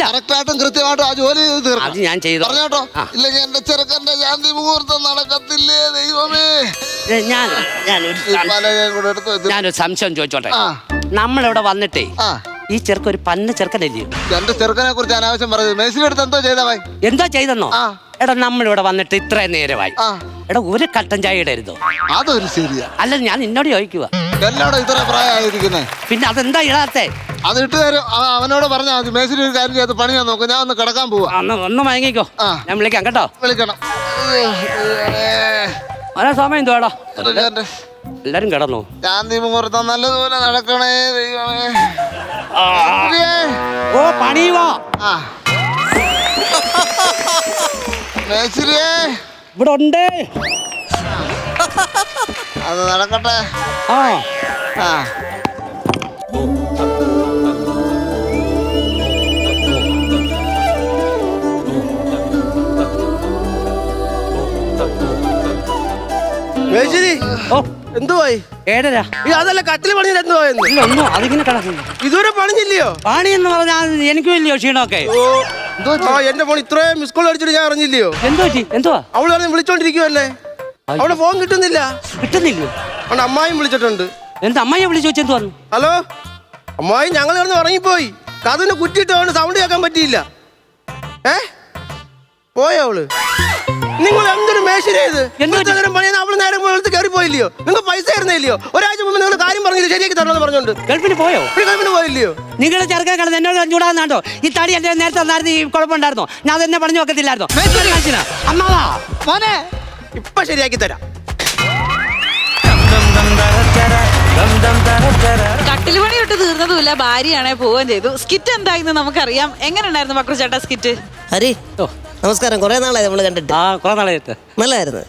Speaker 2: കറക്റ്റായിട്ടും കൃത്യമായിട്ടും ആ ജോലി ചെയ്ത് പറഞ്ഞോട്ടോ. ഇല്ലെങ്കിൽ എന്റെ ചെറുക്കന്റെ ശാന്തി മുഹൂർത്തം നടക്കത്തില്ലേ ദൈവമേ.
Speaker 4: ഞാനൊരു സംശയം ചോദിച്ചോട്ടെ. നമ്മളിവിടെ വന്നിട്ടേ ഈ ചെറുക്കൻ ഒരു പന്ന ചെറുക്കനല്ലേ?
Speaker 2: എന്റെ ചെറുക്കനെ കുറിച്ച് അനാവശ്യം പറഞ്ഞത്. മേശിരി എടുത്ത്
Speaker 4: എന്തോ ചെയ്തെന്നോ? എടാ നമ്മളിവിടെ വന്നിട്ട് ഇത്രയും നേരമായി. എടാ ഒരു കട്ടൻ ചായ ഇടരുതോ?
Speaker 2: അതൊരു ശരിയാ.
Speaker 4: അല്ല ഞാൻ നിന്നോട് ചോദിക്കുക.
Speaker 2: എന്നോട് ഇത്ര പ്രായമായിരിക്കുന്നേ.
Speaker 4: പിന്നെ അതെന്താ ഇടാത്തെ?
Speaker 2: അത് ഇട്ട് തരും. അവനോട് പറഞ്ഞാൽ മതി. മേശിരി ഒരു കാര്യം ചെയ്ത് പണിയാൻ നോക്കും. ഞാൻ ഒന്ന് കിടക്കാൻ പോവാ.
Speaker 4: ഒന്ന് മയങ്ങിക്കോ. ഞാൻ വിളിക്കാം കേട്ടോ.
Speaker 2: വിളിക്കണം.
Speaker 4: സമയം എന്തോടാ? എല്ലാരും കിടന്നു.
Speaker 2: ശാന്തി മുഹൂർത്തം നല്ലതുപോലെ നടക്കണേ ദൈവമേ.
Speaker 4: ഓ പണിയുവാ.
Speaker 2: മേശിരിയേ
Speaker 4: ഇവിടെ ഉണ്ട്.
Speaker 2: അത് നടക്കട്ടെ.
Speaker 3: മേശിരി എന്തുവായി?
Speaker 4: 7:30.
Speaker 3: അതല്ല കട്ടില് പണിഞ്ഞിട്ട് എന്തുവായെന്ന്?
Speaker 4: ഒന്നും അതിങ്ങനെ കിടക്കുന്നു.
Speaker 3: ഇതുവരെ പണിഞ്ഞില്ലയോ?
Speaker 4: പണി എന്ന് പറഞ്ഞാൽ എനിക്കും ഇല്ലയോ ക്ഷീണമൊക്കെ?
Speaker 3: എന്റെ ഫോൺ ഇത്രയും മിസ് കോൾ അടിച്ചിട്ട് ഞാൻ അറിഞ്ഞില്ലയോ?
Speaker 4: എന്തുവാ
Speaker 3: അവള് പറഞ്ഞ് വിളിച്ചോണ്ടിരിക്കുവല്ലേ. അവിടെ ഫോൺ കിട്ടുന്നില്ലയോ? അവിടെ അമ്മായും വിളിച്ചിട്ടുണ്ട്.
Speaker 4: എന്താ അമ്മായി വിളിച്ചു വെച്ചെന്ത് പറഞ്ഞു?
Speaker 3: ഹലോ അമ്മായി, ഞങ്ങൾ കിടന്ന് ഉറങ്ങിപ്പോയി. കഥന് കുറ്റിയിട്ട് സൗണ്ട് കേൾക്കാൻ പറ്റിയില്ല. പോയോ അവള്? നിങ്ങൾ എന്തൊരു മേശിരി ഇത്? നേരം പണിയാൻ അവള് നേരം കയറി പോയില്ലയോ? നിങ്ങൾ പൈസ തരുന്നില്ലയോ? ഒരാഴ്ച മുമ്പ് നിങ്ങൾ കാര്യം പറഞ്ഞില്ല, ശരിയാക്കി തരണമെന്ന് പറഞ്ഞോണ്ട്
Speaker 4: ഗൾഫിന് പോയോ?
Speaker 3: ഗൾഫിന് പോയില്ലയോ?
Speaker 4: നിങ്ങൾ ചെറുക്കാൻ കിടന്ന് എന്നോട് ചൂടാന്നാണ്ടോ? ഈ തടി എന്റെ നേരത്തെ വന്നായിരുന്നു ഈ കുഴപ്പമുണ്ടായിരുന്നോ? ഞാൻ അതെന്നെ പറഞ്ഞു വെക്കത്തില്ലായിരുന്നോ? അമ്മാവാ
Speaker 3: മോനെ ഇപ്പൊ ശരിയാക്കി തരാം.
Speaker 1: കട്ടില് പണി തൊട്ട് തീർന്നതുമില്ല, ഭാര്യയാണെ പോവുകയും ചെയ്തു. സ്കിറ്റ് എന്തായിന്ന് നമുക്കറിയാം. എങ്ങനെ ഉണ്ടായിരുന്നു മക്രു ചേട്ടാ സ്കിറ്റ്?
Speaker 5: ഹരി നമസ്കാരം. കുറെ നാളായി നമ്മൾ കണ്ടിട്ട്. നല്ലായിരുന്നു.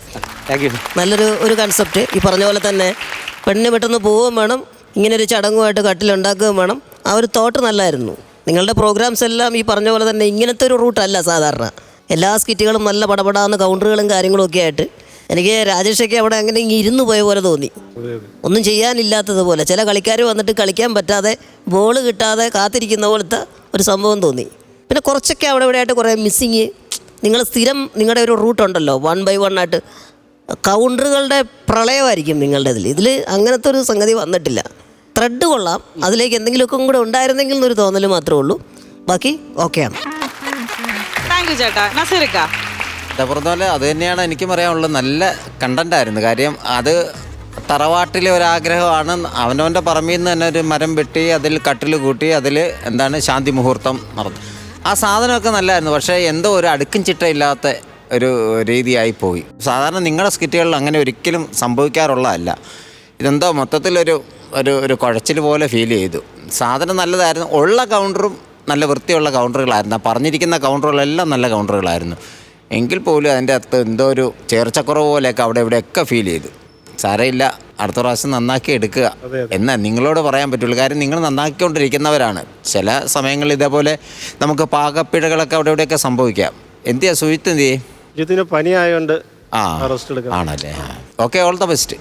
Speaker 5: നല്ലൊരു കൺസെപ്റ്റ്. ഈ പറഞ്ഞ പോലെ തന്നെ പെണ്ണിന് പെട്ടെന്ന് പോവുകയും വേണം, ഇങ്ങനെ ഒരു ചടങ്ങുമായിട്ട് കട്ടിലുണ്ടാക്കുകയും വേണം. ആ ഒരു തോട്ട് നല്ലായിരുന്നു. നിങ്ങളുടെ പ്രോഗ്രാംസ് എല്ലാം ഈ പറഞ്ഞ പോലെ തന്നെ ഇങ്ങനത്തെ ഒരു റൂട്ടല്ല സാധാരണ. എല്ലാ സ്കിറ്റുകളും നല്ല പടപടാന്ന് കൗണ്ടറുകളും കാര്യങ്ങളും ഒക്കെ ആയിട്ട് എനിക്ക് രാജേഷൊക്കെ അവിടെ അങ്ങനെ ഇരുന്ന് പോയ പോലെ തോന്നി. ഒന്നും ചെയ്യാനില്ലാത്തതുപോലെ ചില കളിക്കാർ വന്നിട്ട് കളിക്കാൻ പറ്റാതെ ബോൾ കിട്ടാതെ കാത്തിരിക്കുന്ന പോലത്തെ ഒരു സംഭവം തോന്നി. പിന്നെ കുറച്ചൊക്കെ അവിടെ ഇവിടെ ആയിട്ട് കുറേ മിസ്സിങ്. നിങ്ങൾ സ്ഥിരം നിങ്ങളുടെ ഒരു റൂട്ടുണ്ടല്ലോ 1 by 1 ആയിട്ട് കൗണ്ടറുകളുടെ പ്രളയമായിരിക്കും നിങ്ങളുടെ ഇതിൽ അങ്ങനത്തെ ഒരു സംഗതി വന്നിട്ടില്ല. ത്രെഡ് കൊള്ളാം, അതിലേക്ക് എന്തെങ്കിലുമൊക്കെ കൂടെ ഉണ്ടായിരുന്നെങ്കിൽ എന്നൊരു തോന്നൽ മാത്രമേ ഉള്ളൂ. ബാക്കി ഓക്കെയാണ്.
Speaker 1: താങ്ക് യു ചേട്ടാ. നസീറിക്ക
Speaker 6: പോലെ അത് തന്നെയാണ് എനിക്കും പറയാനുള്ളത്. നല്ല കണ്ടൻ്റായിരുന്നു. കാര്യം അത് തറവാട്ടിലെ ഒരാഗ്രഹമാണ്. അവനവൻ്റെ പറമ്പിൽ നിന്ന് തന്നെ ഒരു മരം വെട്ടി അതിൽ കട്ടിൽ കൂട്ടി അതിൽ ശാന്തി മുഹൂർത്തം നടന്നു. ആ സാധനമൊക്കെ നല്ലതായിരുന്നു. പക്ഷേ എന്തോ ഒരു അടുക്കും ചിട്ടയില്ലാത്ത ഒരു രീതിയായി പോയി. സാധാരണ നിങ്ങളുടെ സ്കിറ്റുകളിൽ അങ്ങനെ ഒരിക്കലും സംഭവിക്കാറുള്ളതല്ല. ഇതെന്തോ മൊത്തത്തിലൊരു ഒരു കുഴച്ചിൽ പോലെ ഫീൽ ചെയ്തു. സാധനം നല്ലതായിരുന്നു. ഉള്ള കൗണ്ടറും നല്ല വൃത്തിയുള്ള കൗണ്ടറുകളായിരുന്നു. പറഞ്ഞിരിക്കുന്ന കൗണ്ടറുകളെല്ലാം നല്ല കൗണ്ടറുകളായിരുന്നു. എങ്കിൽ പോലും അതിൻ്റെ അകത്ത് എന്തോ ഒരു ചേർച്ചക്കുറവ് പോലെയൊക്കെ അവിടെ ഇവിടെയൊക്കെ ഫീൽ ചെയ്തു. സാരമില്ല, അടുത്ത പ്രാവശ്യം നന്നാക്കി എടുക്കുക എന്നാൽ നിങ്ങളോട് പറയാൻ പറ്റുള്ളൂ. കാര്യം നിങ്ങൾ നന്നാക്കിക്കൊണ്ടിരിക്കുന്നവരാണ്. ചില സമയങ്ങളിൽ ഇതേപോലെ നമുക്ക് പാകപ്പിഴകളൊക്കെ അവിടെ ഇവിടെയൊക്കെ സംഭവിക്കാം. എന്തിയാ സുജിത്ത് എന്ത് ചെയ്യും?
Speaker 3: സുജിത്തിന് പനിയായോണ്ട്
Speaker 6: ആണല്ലേ. Okay, all the best.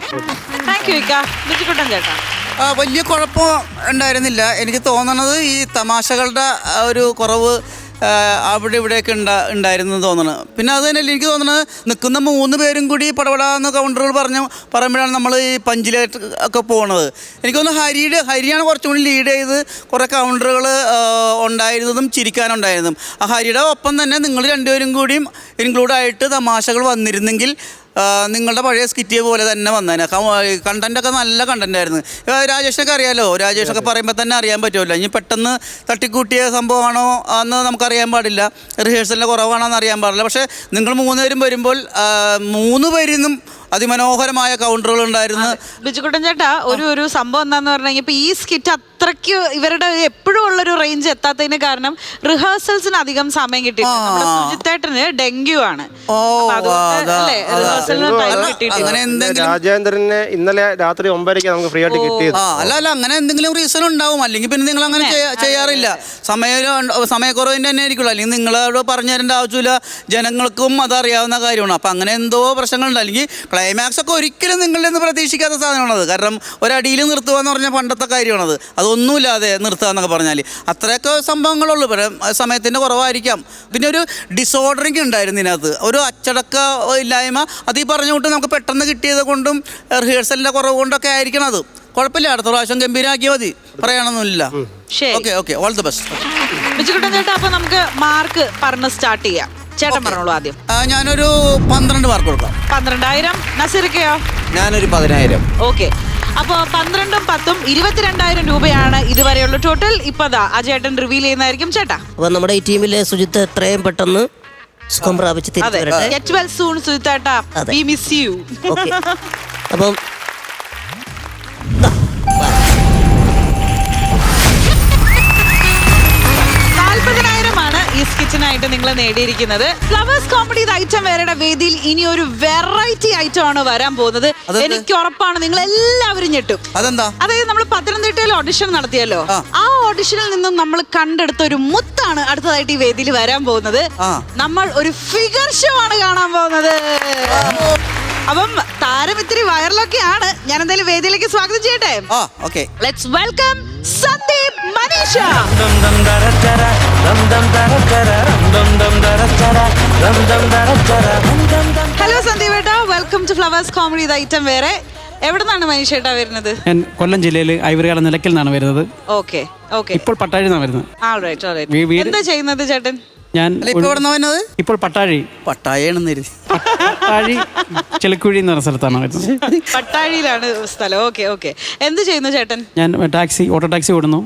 Speaker 7: വലിയ കുഴപ്പം ഉണ്ടായിരുന്നില്ല. എനിക്ക് തോന്നണത് ഈ തമാശകളുടെ ഒരു കുറവ് അവിടെ ഇവിടെയൊക്കെ ഉണ്ടായിരുന്നു തോന്നണം. പിന്നെ അത് തന്നെയല്ല എനിക്ക് തോന്നുന്നത്, നിൽക്കുന്ന 3 പേരും കൂടി പടപടാന്ന് കൗണ്ടറുകൾ പറയുമ്പോഴാണ് നമ്മൾ ഈ പഞ്ചിലേക്ക് ഒക്കെ പോണത്. എനിക്ക് തോന്നുന്നു ഹരിയാണ് കുറച്ചും കൂടി ലീഡ് ചെയ്ത് കുറേ കൗണ്ടറുകൾ ഉണ്ടായിരുന്നതും ചിരിക്കാനുണ്ടായിരുന്നതും. ആ ഹരിയുടെ ഒപ്പം തന്നെ നിങ്ങൾ രണ്ടുപേരും കൂടിയും ഇൻക്ലൂഡായിട്ട് തമാശകൾ വന്നിരുന്നെങ്കിൽ നിങ്ങളുടെ പഴയ സ്കിറ്റ് പോലെ തന്നെ വന്നേനെ. കണ്ടൻറ്റൊക്കെ നല്ല കണ്ടൻറ്റായിരുന്നു. രാജേഷിനൊക്കെ അറിയാമല്ലോ, രാജേഷൊക്കെ പറയുമ്പോൾ തന്നെ അറിയാൻ പറ്റുമല്ലോ. ഇനി പെട്ടെന്ന് തട്ടിക്കൂട്ടിയ സംഭവമാണോ എന്ന് നമുക്കറിയാൻ പാടില്ല, റിഹേഴ്സലിൻ്റെ കുറവാണോ എന്ന് അറിയാൻ പാടില്ല. പക്ഷേ നിങ്ങൾ 3 പേരും വരുമ്പോൾ 3 പേരിൽ നിന്നും അതിമനോഹരമായ കൗണ്ടറുകൾ ഉണ്ടായിരുന്നു.
Speaker 1: ബിജുക്കുട്ടൻ ചേട്ടാ, ഒരു സംഭവം എന്താന്ന് പറഞ്ഞാൽ ഇപ്പൊ ഈ സ്കിറ്റ് അത്ര അത്രയ്ക്ക് ഇവരുടെ എപ്പോഴും ഉള്ളൊരു റേഞ്ച് എത്താത്തതിന് കാരണം റിഹേഴ്സൽസിന് അധികം സമയം കിട്ടിയിട്ടില്ല. നമ്മുടെ സുജിത്തേട്ടന് ഡെങ്കു ആണ്. അപ്പൊ അതുകൊണ്ട് അല്ലേ റിഹേഴ്സലിന് ടൈം കിട്ടിയിട്ടില്ല.
Speaker 3: രാജേന്ദ്രനെ ഇന്നലെ രാത്രി 9:00 നമുക്ക് ഫ്രീ ആയിട്ട് കിട്ടിയത്.
Speaker 7: അല്ല അങ്ങനെ എന്തെങ്കിലും റീസൺ ഉണ്ടാവും, അല്ലെങ്കിൽ പിന്നെ നിങ്ങൾ അങ്ങനെ ചെയ്യാറില്ല. സമയക്കുറവിന്റെ തന്നെ ആയിരിക്കുള്ളൂ, അല്ലെങ്കിൽ നിങ്ങളോട് പറഞ്ഞു തരേണ്ട ആവശ്യമില്ല. ജനങ്ങൾക്കും അതറിയാവുന്ന കാര്യമാണ്. അപ്പം അങ്ങനെ എന്തോ പ്രശ്നങ്ങളുണ്ട്. അല്ലെങ്കിൽ ക്ലൈമാക്സ് ഒക്കെ ഒരിക്കലും നിങ്ങളിൽ നിന്ന് പ്രതീക്ഷിക്കാത്ത സാധനമാണത്. കാരണം ഒരടിയിൽ നിർത്തുക എന്ന് പറഞ്ഞാൽ പണ്ടത്തെ കാര്യമാണത്. അതൊന്നുമില്ലാതെ നിർത്തുക എന്നൊക്കെ പറഞ്ഞാൽ അത്രയൊക്കെ സംഭവങ്ങളുള്ളൂ. സമയത്തിൻ്റെ കുറവായിരിക്കാം. പിന്നെ ഒരു ഡിസോർഡറിങ് ഉണ്ടായിരുന്നു ഇതിനകത്ത്, ഒരു അച്ചടക്ക ഇല്ലായ്മ. അത് ഈ പറഞ്ഞ കൂട്ട് നമുക്ക് പെട്ടെന്ന് കിട്ടിയത് കൊണ്ടും റിഹേഴ്സലിൻ്റെ കുറവ് കൊണ്ടൊക്കെ ആയിരിക്കണം. അത് കുഴപ്പമില്ല, അടുത്ത പ്രാവശ്യം ഗംഭീരമാക്കിയാൽ മതി, പറയണമെന്നില്ല. Okay okay, all the best.
Speaker 1: Bijukuttan ചേട്ടാ, അപ്പൊ നമുക്ക് മാർക്ക് പറഞ്ഞ് സ്റ്റാർട്ട് ചെയ്യാം. ചേട്ടൻ പറഞ്ഞോളൂ ആദ്യം.
Speaker 7: ഞാനൊരു 12 മാർക്ക് കൊടുക്കാം.
Speaker 1: 12,000. നസീർക്കയോ?
Speaker 6: ഞാനൊരു 10,000.
Speaker 1: ഓക്കെ, അപ്പൊ 12ഉം 10ഉം 22,000 രൂപയാണ് ഇതുവരെയുള്ള ടോട്ടൽ. ഇപ്പൊ അജയേട്ടൻ റിവീൽ ചെയ്യുന്നതായിരിക്കും. ചേട്ടാ,
Speaker 5: അപ്പൊ നമ്മുടെ ഈ ടീമിലെ സുജിത്ത് എത്രയും പെട്ടെന്ന് സുഖം പ്രാപിച്ച് തിരിച്ചു വരട്ടെ.
Speaker 1: Get well soon, സുജിത്തേട്ടാ. We miss you.
Speaker 5: Okay, അപ്പം
Speaker 1: 40,000 ഈ സ്കിച്ചിനായിട്ട് നിങ്ങൾ നേടിയിരിക്കുന്നത്. ഫ്ലവേഴ്സ് കോമഡി ഐറ്റം വേറെ വേദിയിൽ ഇനി ഒരു വെറൈറ്റി ഐറ്റം ആണ് വരാൻ പോകുന്നത്. എനിക്ക് ഉറപ്പാണ് നിങ്ങൾ എല്ലാവരും ഞെട്ടും.
Speaker 7: അതെന്താ?
Speaker 1: അതായത് നമ്മൾ പത്തനംതിട്ടയിൽ ഓഡിഷൻ നടത്തിയല്ലോ, ആ ഓഡിഷനിൽ നിന്നും നമ്മൾ കണ്ടെടുത്ത ഒരു മുത്താണ് അടുത്തതായിട്ട് ഈ വേദിയിൽ വരാൻ പോകുന്നത്. നമ്മൾ ഒരു ഫിഗർ ഷോ ആണ് കാണാൻ പോകുന്നത്. അപ്പം താരം ഇത്തിരി വൈറലൊക്കെയാണ്. ഞാൻ എന്തായാലും വേദിയിലേക്ക് സ്വാഗതം ചെയ്യട്ടെ. Let's welcome Sandeep Maneesha. Hello Sandeep ഏട്ടാ, welcome to Flowers comedy item വേറെ. എവിടെ നിന്നാണ് മനീഷ ഏട്ടാ വരുന്നത്?
Speaker 8: ഞാൻ കൊല്ലം ജില്ലയിൽ ഐവറികാട് നിലയ്ക്കൽ നിന്നാണ് വരുന്നത്.
Speaker 1: ഓക്കെ ഓക്കെ,
Speaker 8: ഇപ്പോൾ പട്ടാഴി നിന്നാണ് വരുന്നത്.
Speaker 1: എന്താ ചെയ്യുന്നത് ചേട്ടൻ?
Speaker 8: ഞാൻ ഇപ്പോൾ പട്ടാഴി ചെളിക്കുഴി എന്ന് പറഞ്ഞ സ്ഥലത്താണ് വരുന്നത്.
Speaker 1: പട്ടാഴിയിലാണ് സ്ഥലം. ഓക്കെ ഓക്കെ, എന്ത് ചെയ്യുന്നു ചേട്ടൻ?
Speaker 8: ഞാൻ ഓട്ടോ ടാക്സി ഓടുന്നു.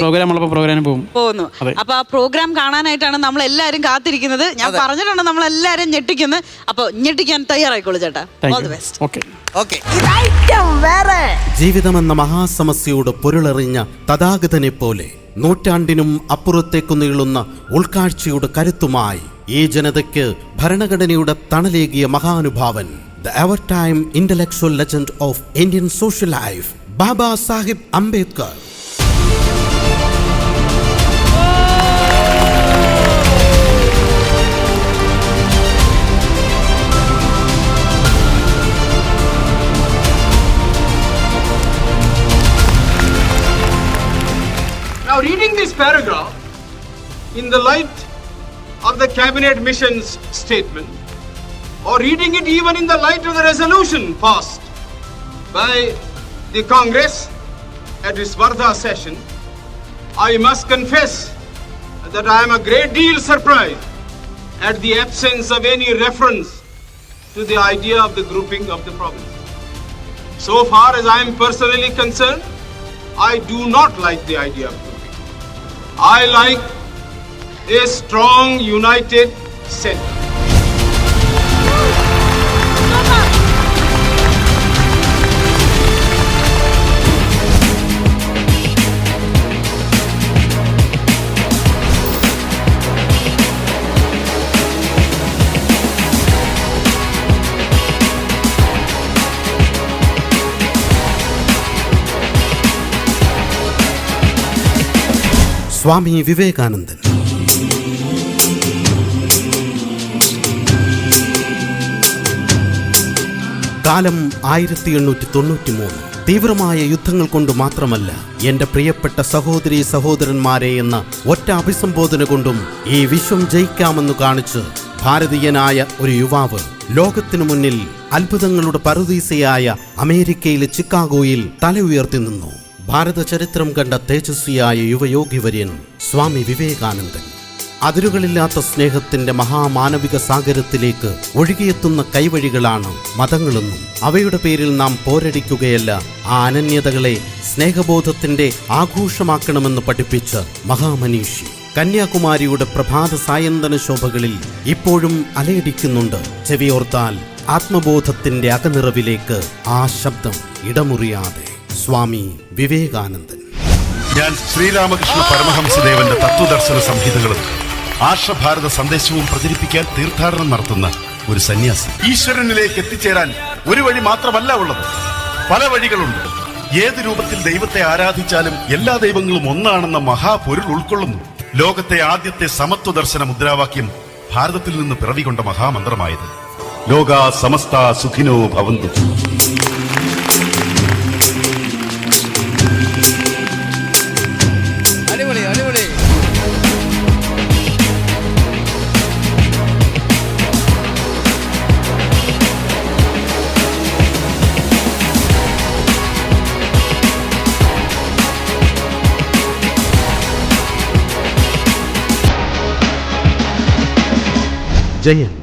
Speaker 8: പ്രോഗ്രാം ഉള്ളപ്പോൾ പ്രോഗ്രാമിന്
Speaker 1: പോകുന്നു. അപ്പൊ ആ പ്രോഗ്രാം കാണാനായിട്ടാണ് നമ്മൾ എല്ലാരും കാത്തിരിക്കുന്നത്. ഞാൻ പറഞ്ഞിട്ടുണ്ട് നമ്മൾ എല്ലാരും ഞെട്ടിക്കുന്നത്. അപ്പൊ ഞെട്ടിക്കാൻ തയ്യാറായിക്കോളൂ ചേട്ടാ. All the best.
Speaker 7: ഓക്കെ.
Speaker 9: ജീവിതമെന്ന മഹാസമസ്യയുടെ പൊരുളെറിഞ്ഞ തഥാഗതനെ പോലെ നൂറ്റാണ്ടിനും അപ്പുറത്തേക്കു നീളുന്ന ഉൾക്കാഴ്ചയുടെ കരുത്തുമായി ഈ ജനതയ്ക്ക് ഭരണഘടനയുടെ തണലേകിയ മഹാനുഭാവൻ, the ever time intellectual legend of Indian social life, Baba Saheb Ambedkar.
Speaker 10: Now, reading this paragraph in the light of the cabinet mission's statement, or reading it even in the light of the resolution passed by the Congress at its Wardha session, I must confess that I am a great deal surprised at the absence of any reference to the idea of the grouping of the province. So far as I am personally concerned, I do not like the idea of grouping. I like a strong, united center.
Speaker 9: സ്വാമി വിവേകാനന്ദൻ. കാലം 1893. തീവ്രമായ യുദ്ധങ്ങൾ കൊണ്ട് മാത്രമല്ല, എന്റെ പ്രിയപ്പെട്ട സഹോദരീ സഹോദരന്മാരെ എന്ന ഒറ്റ അഭിസംബോധന കൊണ്ടും ഈ വിശ്വം ജയിക്കാമെന്ന് കാണിച്ച് ഭാരതീയനായ ഒരു യുവാവ് ലോകത്തിനു മുന്നിൽ അത്ഭുതങ്ങളുടെ പറുദീസയായ അമേരിക്കയിലെ ചിക്കാഗോയിൽ തല ഉയർത്തി നിന്നു. ഭാരത ചരിത്രം കണ്ട തേജസ്വിയായ യുവയോഗിവര്യൻ സ്വാമി വിവേകാനന്ദൻ. അതിരുകളില്ലാത്ത സ്നേഹത്തിന്റെ മഹാമാനവിക സാഗരത്തിലേക്ക് ഒഴുകിയെത്തുന്ന കൈവഴികളാണ് മതങ്ങളെന്നും അവയുടെ പേരിൽ നാം പോരടിക്കുകയല്ല, ആ അനന്യതകളെ സ്നേഹബോധത്തിന്റെ ആഘോഷമാക്കണമെന്ന് പഠിപ്പിച്ച മഹാമനീഷി. കന്യാകുമാരിയുടെ പ്രഭാത സായന്തന ശോഭകളിൽ ഇപ്പോഴും അലയടിക്കുന്നുണ്ട്. ചെവിയോർത്താൽ ആത്മബോധത്തിന്റെ അകനിറവിലേക്ക് ആ ശബ്ദം ഇടമുറിയാതെ. സ്വാമി വിവേകാനന്ദൻ.
Speaker 11: ഞാൻ ശ്രീരാമകൃഷ്ണ പരമഹംസദേവന്റെ തത്വദർശന സംഹിതകളും ആർഷഭാരത സന്ദേശവും പ്രചരിപ്പിക്കാൻ തീർത്ഥാടനം നടത്തുന്ന ഒരു സന്യാസി. ഈശ്വരനിലേക്ക് എത്തിച്ചേരാൻ ഒരു വഴി മാത്രമല്ല ഉള്ളത്, പല വഴികളുണ്ട്. ഏത് രൂപത്തിൽ ദൈവത്തെ ആരാധിച്ചാലും എല്ലാ ദൈവങ്ങളും ഒന്നാണെന്ന മഹാപൊരുൾ ഉൾക്കൊള്ളുന്നു. ലോകത്തെ ആദ്യത്തെ സമത്വ ദർശന മുദ്രാവാക്യം ഭാരതത്തിൽ നിന്ന് പിറവികൊണ്ട മഹാമന്ത്രമായത് ലോകാ സമസ്ത സുഖിനോ ഭവന്തു.
Speaker 3: അടിപൊളി അടിപൊളി.
Speaker 9: ജയൻ.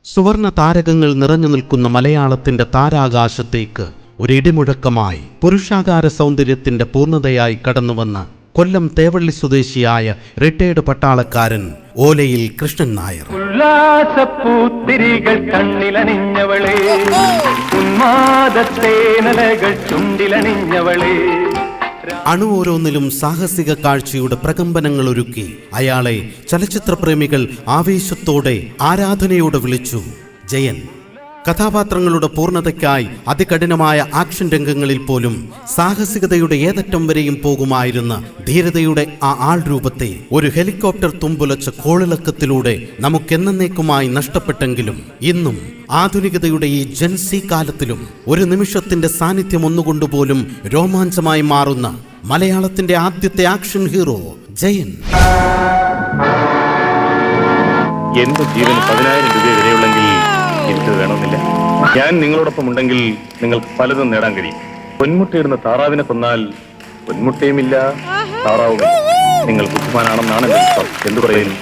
Speaker 9: സുവർണ താരകങ്ങൾ നിറഞ്ഞു നിൽക്കുന്ന മലയാളത്തിന്റെ താരാകാശത്തേക്ക് ഒരു ഇടിമുഴക്കമായി പുരുഷാകാര സൗന്ദര്യത്തിന്റെ പൂർണ്ണതയായി കടന്നുവന്ന കൊല്ലം തേവള്ളി സ്വദേശിയായ റിട്ടയർഡ് പട്ടാളക്കാരൻ ഓലയിൽ കൃഷ്ണൻ നായർ.
Speaker 12: ഉല്ലാസപ്പൂത്തിരികൾ കണ്ണിലണിഞ്ഞവളെ, ഉന്മാദത്തേനലകൾ ചുണ്ടിലണിഞ്ഞവളെ.
Speaker 9: അണു ഓരോന്നിലും സാഹസിക കാഴ്ചയുടെ പ്രകമ്പനങ്ങൾ ഒരുക്കി അയാളെ ചലച്ചിത്രപ്രേമികൾ ആവേശത്തോടെ ആരാധനയോടെ വിളിച്ചു ജയൻ. കഥാപാത്രങ്ങളുടെ പൂർണ്ണതയ്ക്കായി അതികഠിനമായ ആക്ഷൻ രംഗങ്ങളിൽ പോലും സാഹസികതയുടെ ഏതറ്റം വരെയും പോകുമായിരുന്ന ധീരതയുടെ ആ ആൾ രൂപത്തെ ഒരു ഹെലികോപ്റ്റർ തുമ്പുലച്ച കോളിളക്കത്തിലൂടെ നമുക്കെന്നേക്കുമായി നഷ്ടപ്പെട്ടെങ്കിലും ഇന്നും ആധുനികതയുടെ ഈ ജൻസി കാലത്തിലും ഒരു നിമിഷത്തിന്റെ സാന്നിധ്യം ഒന്നുകൊണ്ടുപോലും രോമാഞ്ചമായി മാറുന്ന മലയാളത്തിന്റെ ആദ്യത്തെ ആക്ഷൻ ഹീറോ ജയൻ.
Speaker 12: എന്റെ ജീവന് 10,000 രൂപ വിലയുള്ളെങ്കിൽ എനിക്ക് വേണമെന്നില്ല. ഞാൻ നിങ്ങളോടൊപ്പം ഉണ്ടെങ്കിൽ നിങ്ങൾക്ക് പലതും നേടാൻ കഴിയും. പൊന്മുട്ടയിടുന്ന താറാവിനെ കൊന്നാൽ പൊന്മുട്ടയുമില്ല, താറാവുമില്ല. നിങ്ങൾ ബുദ്ധിമാനാണെന്നാണ് എന്റെ വിശ്വാസം. എന്തു പറയുന്നു?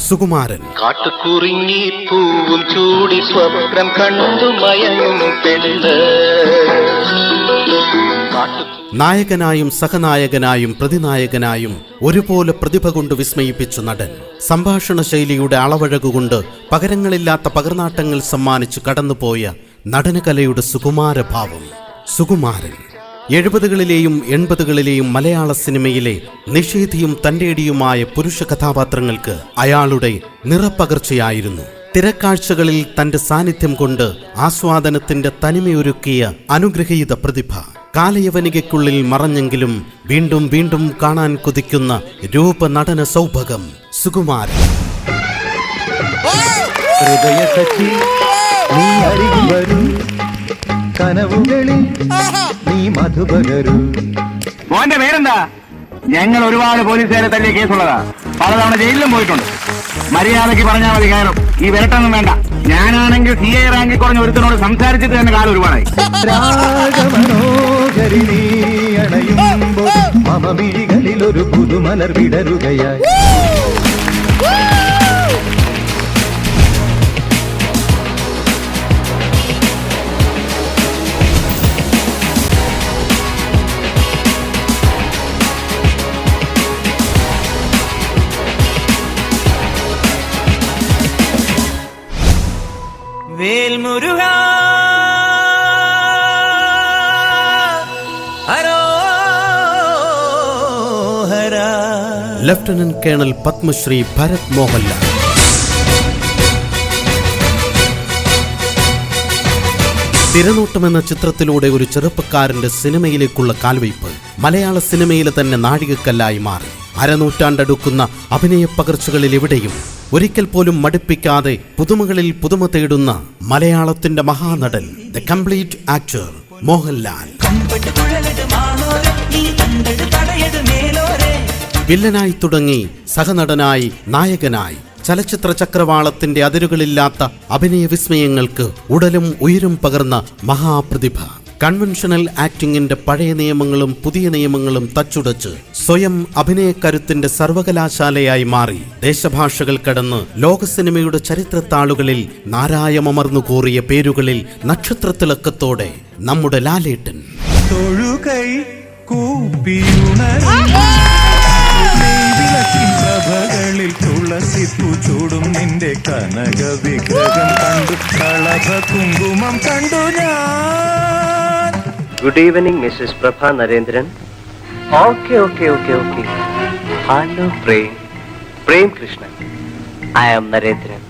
Speaker 9: സുകുമാരൻ.
Speaker 13: കാട്ടുകുറിഞ്ഞി പൂവും ചൂടി സ്വപ്നം കണ്ടു മയങ്ങും പെണ്ണ്.
Speaker 9: നായകനായും സഹനായകനായും പ്രതിനായകനായും ഒരുപോലെ പ്രതിഭ കൊണ്ട് വിസ്മയിപ്പിച്ച നടൻ. സംഭാഷണ ശൈലിയുടെ അളവഴകുകൊണ്ട് പകരങ്ങളില്ലാത്ത പകർനാട്ടങ്ങൾ സമ്മാനിച്ചു കടന്നുപോയ നടനകലയുടെ സുകുമാരഭാവം. സുകുമാരൻ 70കളിലെയും 80കളിലെയും മലയാള സിനിമയിലെ നിഷേധിയും തന്റേടിയുമായ പുരുഷ കഥാപാത്രങ്ങൾക്ക് അയാളുടെ നിറപ്പകർച്ചയായിരുന്നു. തിരക്കാഴ്ചകളിൽ തന്റെ സാന്നിധ്യം കൊണ്ട് ആസ്വാദനത്തിന്റെ തനിമയൊരുക്കിയ അനുഗ്രഹീത പ്രതിഭ. കാലയവനികയ്ക്കുള്ളിൽ മറഞ്ഞെങ്കിലും വീണ്ടും വീണ്ടും കാണാൻ കൊതിക്കുന്ന രൂപനടന സൗഭഗം സുകുമാരൻ.
Speaker 14: കനവുകളിൽ നീ മധുപകരു.
Speaker 12: മോന്റെ പേരെന്താ? ഞങ്ങൾ ഒരുപാട് പോലീസുകാരെ തല്ലിയ കേസുള്ളതാ. പലതവണ ജയിലിലും പോയിട്ടുണ്ട്. മര്യാദയ്ക്ക് പറഞ്ഞാൽ മതി കയറും. ഈ വിരട്ടൊന്നും വേണ്ട. ഞാനാണെങ്കിൽ CI റാങ്കിൽ കുറഞ്ഞ ഒരുത്തനോട് സംസാരിച്ചിട്ട് തന്നെ കാലം ഒരുപാടായി.
Speaker 14: രാഗമനോഹരി നീ അണയുമ്പോൾ മമമിഴികളിൽ ഒരു പുതുമലർ വിടരുകയായി.
Speaker 15: Velmuruka
Speaker 9: lieutenant colonel Padmashri Bharat Mohanlal. തിരനോട്ടം എന്ന ചിത്രത്തിലൂടെ ഒരു ചെറുപ്പക്കാരന്റെ സിനിമയിലേക്കുള്ള കാൽവയ്പ് മലയാള സിനിമയിലെ തന്നെ നാഴികക്കല്ലായി മാറി. അരനൂറ്റാണ്ടടുക്കുന്ന അഭിനയ പകർച്ചകളിൽ എവിടെയും ഒരിക്കൽ പോലും മടുപ്പിക്കാതെ പുതുമകളിൽ പുതുമ തേടുന്ന മലയാളത്തിന്റെ മഹാനടൻ, ദ കംപ്ലീറ്റ് ആക്ടർ മോഹൻലാൽ. വില്ലനായി തുടങ്ങി സഹനടനായി നായകനായി ചലച്ചിത്ര ചക്രവാളത്തിന്റെ അതിരുകളില്ലാത്ത അഭിനയ വിസ്മയങ്ങൾക്ക് ഉടലും ഉയരും പകർന്ന മഹാപ്രതിഭ. കൺവെൻഷണൽ ആക്ടിങ്ങിന്റെ പഴയ നിയമങ്ങളും പുതിയ നിയമങ്ങളും തച്ചുടച്ച് സ്വയം അഭിനയക്കരുത്തിന്റെ സർവകലാശാലയായി മാറി ദേശഭാഷകൾ കടന്ന് ലോക സിനിമയുടെ ചരിത്രത്താളുകളിൽ നാരായമമർന്നു കോറിയ പേരുകളിൽ നക്ഷത്രത്തിളക്കത്തോടെ നമ്മുടെ ലാലേട്ടൻ.
Speaker 14: തൊഴുകൈ കൂപ്പിയുണരും പ്രഭകളിൽ തുളസിപ്പൂ ചൂടും നിന്റെ കനക വിഗ്രഹം കണ്ടു കളഭ കുങ്കുമം കണ്ടു ഞാൻ.
Speaker 15: Good evening, Mrs. Prabha Narendran. Okay. Hello, Prem Krishna. I am Narendran.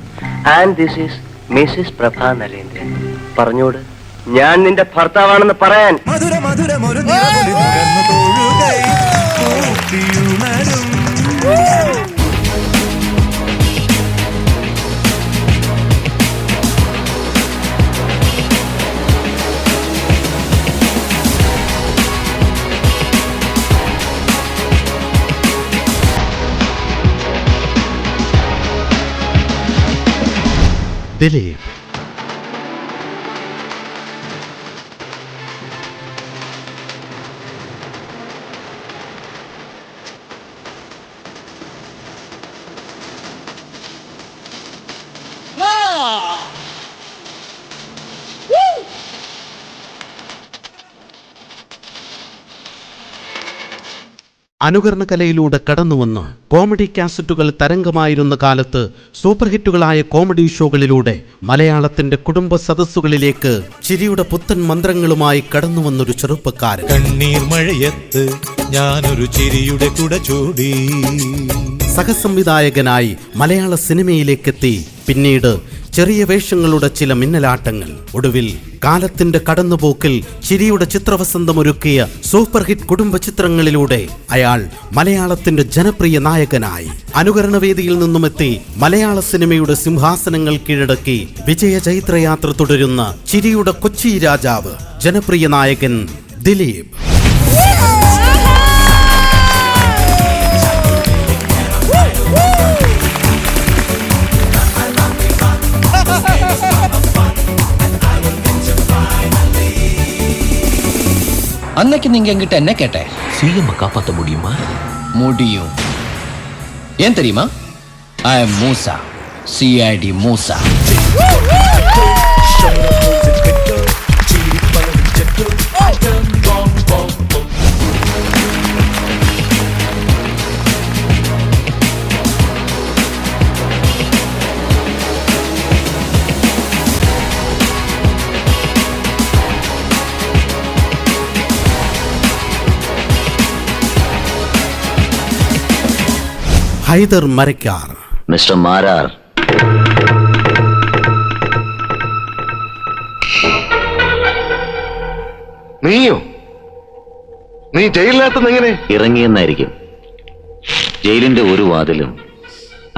Speaker 15: And this is Mrs. Prabha Narendran. പറഞ്ഞോട്, ഞാൻ നിന്റെ ഭർത്താവാണെന്ന് പറയാൻ.
Speaker 14: മധുര മധുരമൊരു നിറപൊലി നുകർന്നു തൊഴുകൈ കൂപ്പിയുണരും.
Speaker 9: ദിലീപ്. അനുകരണ കലയിലൂടെ കടന്നുവന്ന് കോമഡി കാസറ്റുകൾ തരംഗമായിരുന്ന കാലത്ത് സൂപ്പർ ഹിറ്റുകളായ കോമഡി ഷോകളിലൂടെ മലയാളത്തിന്റെ കുടുംബ സദസ്സുകളിലേക്ക് ചിരിയുടെ പുത്തൻ മന്ത്രങ്ങളുമായി കടന്നുവന്നൊരു ചെറുപ്പക്കാരൻ.
Speaker 14: കണ്ണീർ മഴയത്ത് ഞാനൊരു ചിരിയുടെ കുട ചൂടി.
Speaker 9: സഹസംവിധായകനായി മലയാള സിനിമയിലേക്കെത്തി. പിന്നീട് ചെറിയ വേഷങ്ങളുടെ ചില മിന്നലാട്ടങ്ങൾ. ഒടുവിൽ കാലത്തിന്റെ കടന്നുപോക്കിൽ ചിരിയുടെ ചിത്രവസന്തമൊരുക്കിയ സൂപ്പർ ഹിറ്റ് കുടുംബ ചിത്രങ്ങളിലൂടെ അയാൾ മലയാളത്തിന്റെ ജനപ്രിയ നായകനായി. അനുകരണവേദിയിൽ നിന്നുമെത്തി മലയാള സിനിമയുടെ സിംഹാസനങ്ങൾ കീഴടക്കി വിജയ ചൈത്രയാത്ര തുടരുന്ന ചിരിയുടെ കൊച്ചി രാജാവ്, ജനപ്രിയ നായകൻ ദിലീപ്.
Speaker 16: அன்னைக்கு நீங்க என்கிட்ட என்ன கேட்ட? சிஎம் காப்பாற்ற முடியுமா? முடியும். ஏன் தெரியுமா? I am Moosa, CID Moosa.
Speaker 9: Haider Marakkar.
Speaker 15: Mister Marar,
Speaker 11: നീയോ? നീ ജയിലിനകത്ത് എങ്ങനെ
Speaker 15: ഇറങ്ങിയെന്നായിരിക്കും. ജയിലിന്റെ ഒരു വാതിലും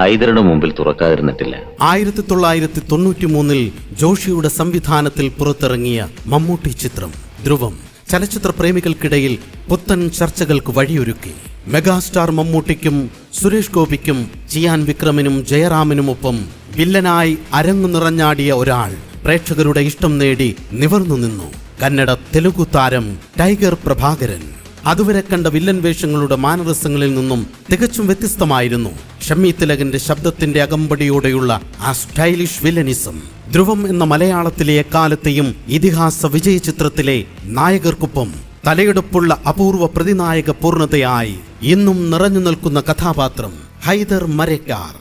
Speaker 15: ഹൈദറുടെ മുമ്പിൽ തുറക്കാതിരുന്നിട്ടില്ല.
Speaker 9: 1993 ജോഷിയുടെ സംവിധാനത്തിൽ പുറത്തിറങ്ങിയ മമ്മൂട്ടി ചിത്രം ധ്രുവം ചലച്ചിത്ര പ്രേമികൾക്കിടയിൽ പുത്തൻ ചർച്ചകൾക്ക് വഴിയൊരുക്കി. മെഗാസ്റ്റാർ മമ്മൂട്ടിക്കും സുരേഷ് ഗോപിക്കും ചിയാൻ വിക്രമിനും ജയറാമിനുമൊപ്പം വില്ലനായി അരങ്ങു നിറഞ്ഞാടിയ ഒരാൾ പ്രേക്ഷകരുടെ ഇഷ്ടം നേടി നിവർന്നു നിന്നു. കന്നഡ തെലുഗു താരം ടൈഗർ പ്രഭാകരൻ. അതുവരെ കണ്ട വില്ലൻ വേഷങ്ങളുടെ മാനറിസങ്ങളിൽ നിന്നും തികച്ചും വ്യത്യസ്തമായിരുന്നു ഷമ്മി തിലകന്റെ ശബ്ദത്തിന്റെ അകമ്പടിയോടെയുള്ള ആ സ്റ്റൈലിഷ് വില്ലനിസം. ധ്രുവം എന്ന മലയാളത്തിലെ എക്കാലത്തെയും ഇതിഹാസ വിജയ ചിത്രത്തിലെ നായകർക്കൊപ്പം തലയെടുപ്പുള്ള അപൂർവ പ്രതിനായക പൂർണ്ണതയായി ഇന്നും നിറഞ്ഞു നിൽക്കുന്ന കഥാപാത്രം ഹൈദർ മരക്കാർ.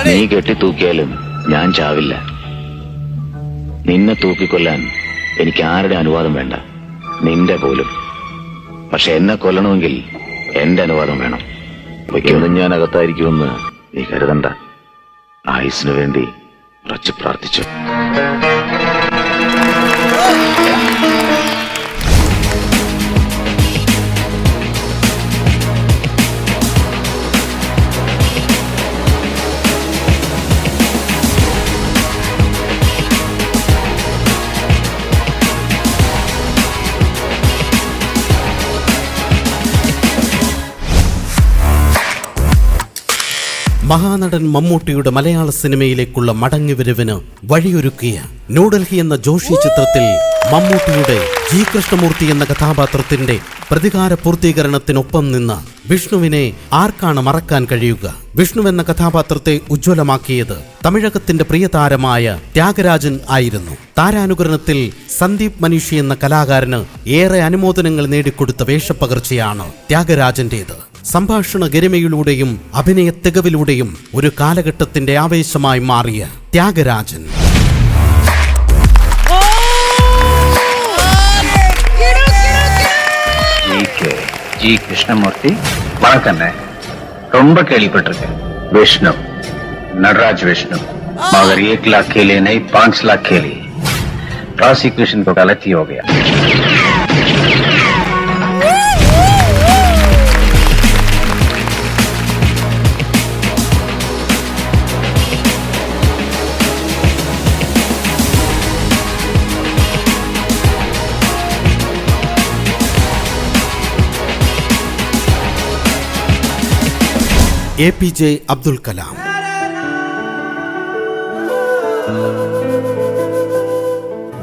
Speaker 15: നീ കെട്ടിത്തൂക്കിയാലും ഞാൻ ചാവില്ല. നിന്നെ തൂക്കിക്കൊല്ലാൻ എനിക്ക് ആരുടെ അനുവാദം വേണ്ട, നിന്റെ പോലും. പക്ഷെ എന്നെ കൊല്ലണമെങ്കിൽ എന്റെ അനുവാദം വേണം. ഒരിക്കലും ഞാൻ അകത്തായിരിക്കുമെന്ന് നീ കരുതണ്ട. ആയുസിനു വേണ്ടി ഉറച്ചു പ്രാർത്ഥിച്ചു.
Speaker 9: മഹാനടൻ മമ്മൂട്ടിയുടെ മലയാള സിനിമയിലേക്കുള്ള മടങ്ങിവരവിന് വഴിയൊരുക്കിയ ന്യൂഡൽഹി എന്ന ജോഷി ചിത്രത്തിൽ മമ്മൂട്ടിയുടെ ജി കൃഷ്ണമൂർത്തി എന്ന കഥാപാത്രത്തിന്റെ പ്രതികാര പൂർത്തീകരണത്തിനൊപ്പം നിന്ന് വിഷ്ണുവിനെ ആർക്കാണ് മറക്കാൻ കഴിയുക? വിഷ്ണു എന്ന കഥാപാത്രത്തെ ഉജ്ജ്വലമാക്കിയത് തമിഴകത്തിന്റെ പ്രിയതാരമായ ത്യാഗരാജൻ ആയിരുന്നു. താരാനുകരണത്തിൽ സന്ദീപ് മനീഷി എന്ന കലാകാരന് ഏറെ അനുമോദനങ്ങൾ നേടിക്കൊടുത്ത വേഷപ്പകർച്ചയാണ് ത്യാഗരാജന്റേത്. സംഭാഷണ ഗരിമയിലൂടെയും അഭിനയ തികവിലൂടെയും ഒരു കാലഘട്ടത്തിന്റെ ആവേശമായി മാറിയ ത്യാഗരാജൻ.
Speaker 17: ஜி கிருஷ்ணமூர்த்தி வணக்கண்ணே. ரொம்ப கேள்விப்பட்டிருக்கேன். विष्णु नटराज विष्णु मगर 1 लाख के लिए नहीं 5 लाख के लिए प्रोसिक्यूशन को गलती हो गया.
Speaker 9: APJ അബ്ദുൽ കലാം.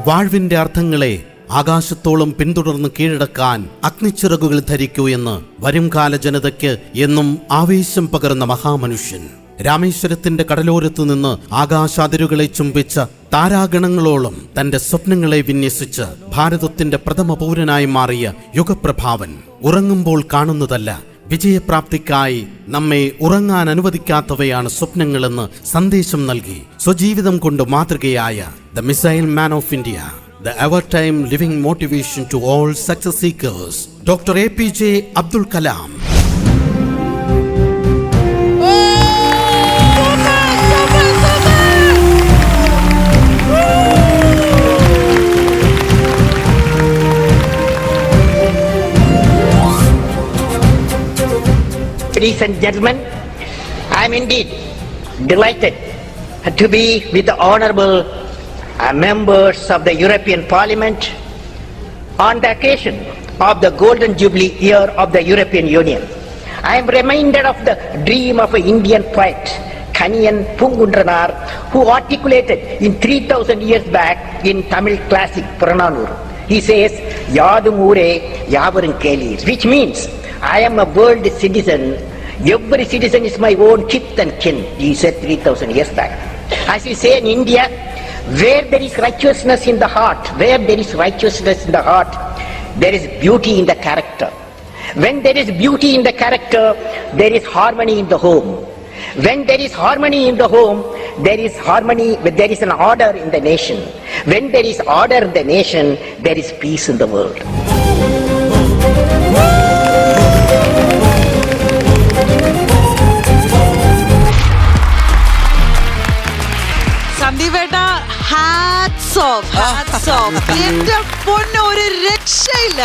Speaker 9: വാഴ്വിന്റെ അർത്ഥങ്ങളെ ആകാശത്തോളം പിന്തുടർന്ന് കീഴടക്കാൻ അഗ്നിച്ചിറകുകൾ ധരിക്കൂ എന്ന് വരുംകാല ജനതയ്ക്ക് എന്നും ആവേശം പകർന്ന മഹാമനുഷ്യൻ. രാമേശ്വരത്തിന്റെ കടലോരത്തു നിന്ന് ആകാശാതിരുകളെ ചുംബിച്ച താരാഗണങ്ങളോളം തന്റെ സ്വപ്നങ്ങളെ വിന്യസിച്ച് ഭാരതത്തിന്റെ പ്രഥമ പൗരനായി മാറിയ യുഗപ്രഭാവൻ. ഉറങ്ങുമ്പോൾ കാണുന്നതല്ല, വിജയപ്രാപ്തിക്കായി നമ്മെ ഉറങ്ങാൻ അനുവദിക്കാത്തവയാണ് സ്വപ്നങ്ങളെന്ന് സന്ദേശം നൽകി സ്വജീവിതം കൊണ്ട് മാതൃകയായ the missile man of India, the ever-time living motivation to all success seekers, Dr. APJ Abdul Kalam.
Speaker 18: Ladies and gentlemen, I am indeed delighted to be with the honorable members of the European Parliament on the occasion of the Golden Jubilee year of the European Union. I am reminded of the dream of an Indian poet, Kaniyan Pungundranar, who articulated in 3000 years back in Tamil classic Purananur. He says, Yadum Ure Yavarum Kelir, which means I am a world citizen. Every citizen is my own kith and kin, he said 3000 years back. As we say in India, where there is righteousness in the heart, where there is righteousness in the heart, there is beauty in the character. When there is beauty in the character, there is harmony in the home. When there is harmony in the home, there is harmony, there is an order in the nation. When there is order in the nation, there is peace in the world.
Speaker 1: സന്ദീപേട്ട, hats off, hats off. എന്റെ പൊന്ന്, ഒരു രക്ഷയില്ല.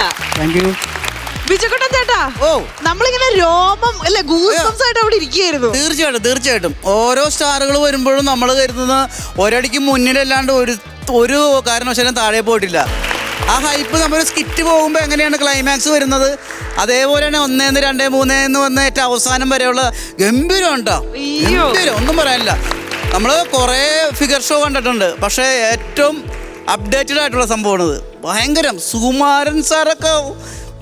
Speaker 1: ബിജുക്കുട്ടൻ ചേട്ടാ, നമ്മളിങ്ങനെ രോമം അല്ലെ goosebumps ആയിട്ട് അവിടെ ഇരിക്കുകയായിരുന്നു.
Speaker 7: തീർച്ചയായിട്ടും ഓരോ സ്റ്റാറുകൾ വരുമ്പോഴും നമ്മൾ കരുതുന്ന ഒരടിക്ക് മുന്നിലല്ലാണ്ട് ഒരു കാരണവശാലും താഴെ പോയിട്ടില്ല. ആ ഹൈപ്പ് നമ്മൾ സ്കിറ്റ് പോകുമ്പോൾ എങ്ങനെയാണ് ക്ലൈമാക്സ് വരുന്നത്, അതേപോലെയാണ് 1, 2, 3 എന്ന് വന്ന ഏറ്റവും അവസാനം വരെയുള്ള ഗംഭീരം ഉണ്ടോ. ഗംഭീരം, ഒന്നും പറയാനില്ല. നമ്മൾ കുറേ ഫിഗർ ഷോ കണ്ടിട്ടുണ്ട്, പക്ഷേ ഏറ്റവും അപ്ഡേറ്റഡ് ആയിട്ടുള്ള സംഭവമാണിത്. ഭയങ്കരം. സുകുമാരൻ സാറൊക്കെ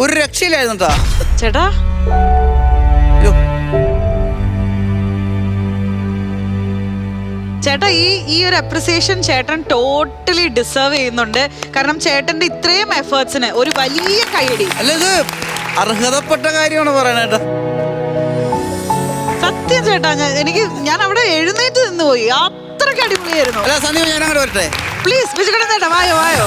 Speaker 7: ഒരു രക്ഷയിലായിരുന്നു കേട്ടോ
Speaker 1: ചേട്ടാ. ചേട്ടാ, ഈ ഒരു അപ്രിസിയേഷൻ ചേട്ടൻ ടോട്ടലി ഡിസേർവ് ചെയ്യുന്നുണ്ട്. കാരണം ചേട്ടന്റെ ഇത്രയും എഫേർട്സിന് ഒരു വലിയ കൈയടി.
Speaker 7: അല്ല, ഇത് അർഹതപ്പെട്ട കാര്യമാണ് പറയണേട്ടാ.
Speaker 1: സത്യം ചേട്ടാ, ഞാൻ അവിടെ എഴുന്നേറ്റ് നിന്ന് പോയി. അത്രയ്ക്ക് അടിപൊളിയായിരുന്നു.
Speaker 7: അല്ല സന്ദീപ്, ഞാൻ അങ്ങോട്ട് വരട്ടെ
Speaker 1: പ്ലീസ്. ബിജുക്കുട്ടൻ ചേട്ടാ, വായോ വായോ.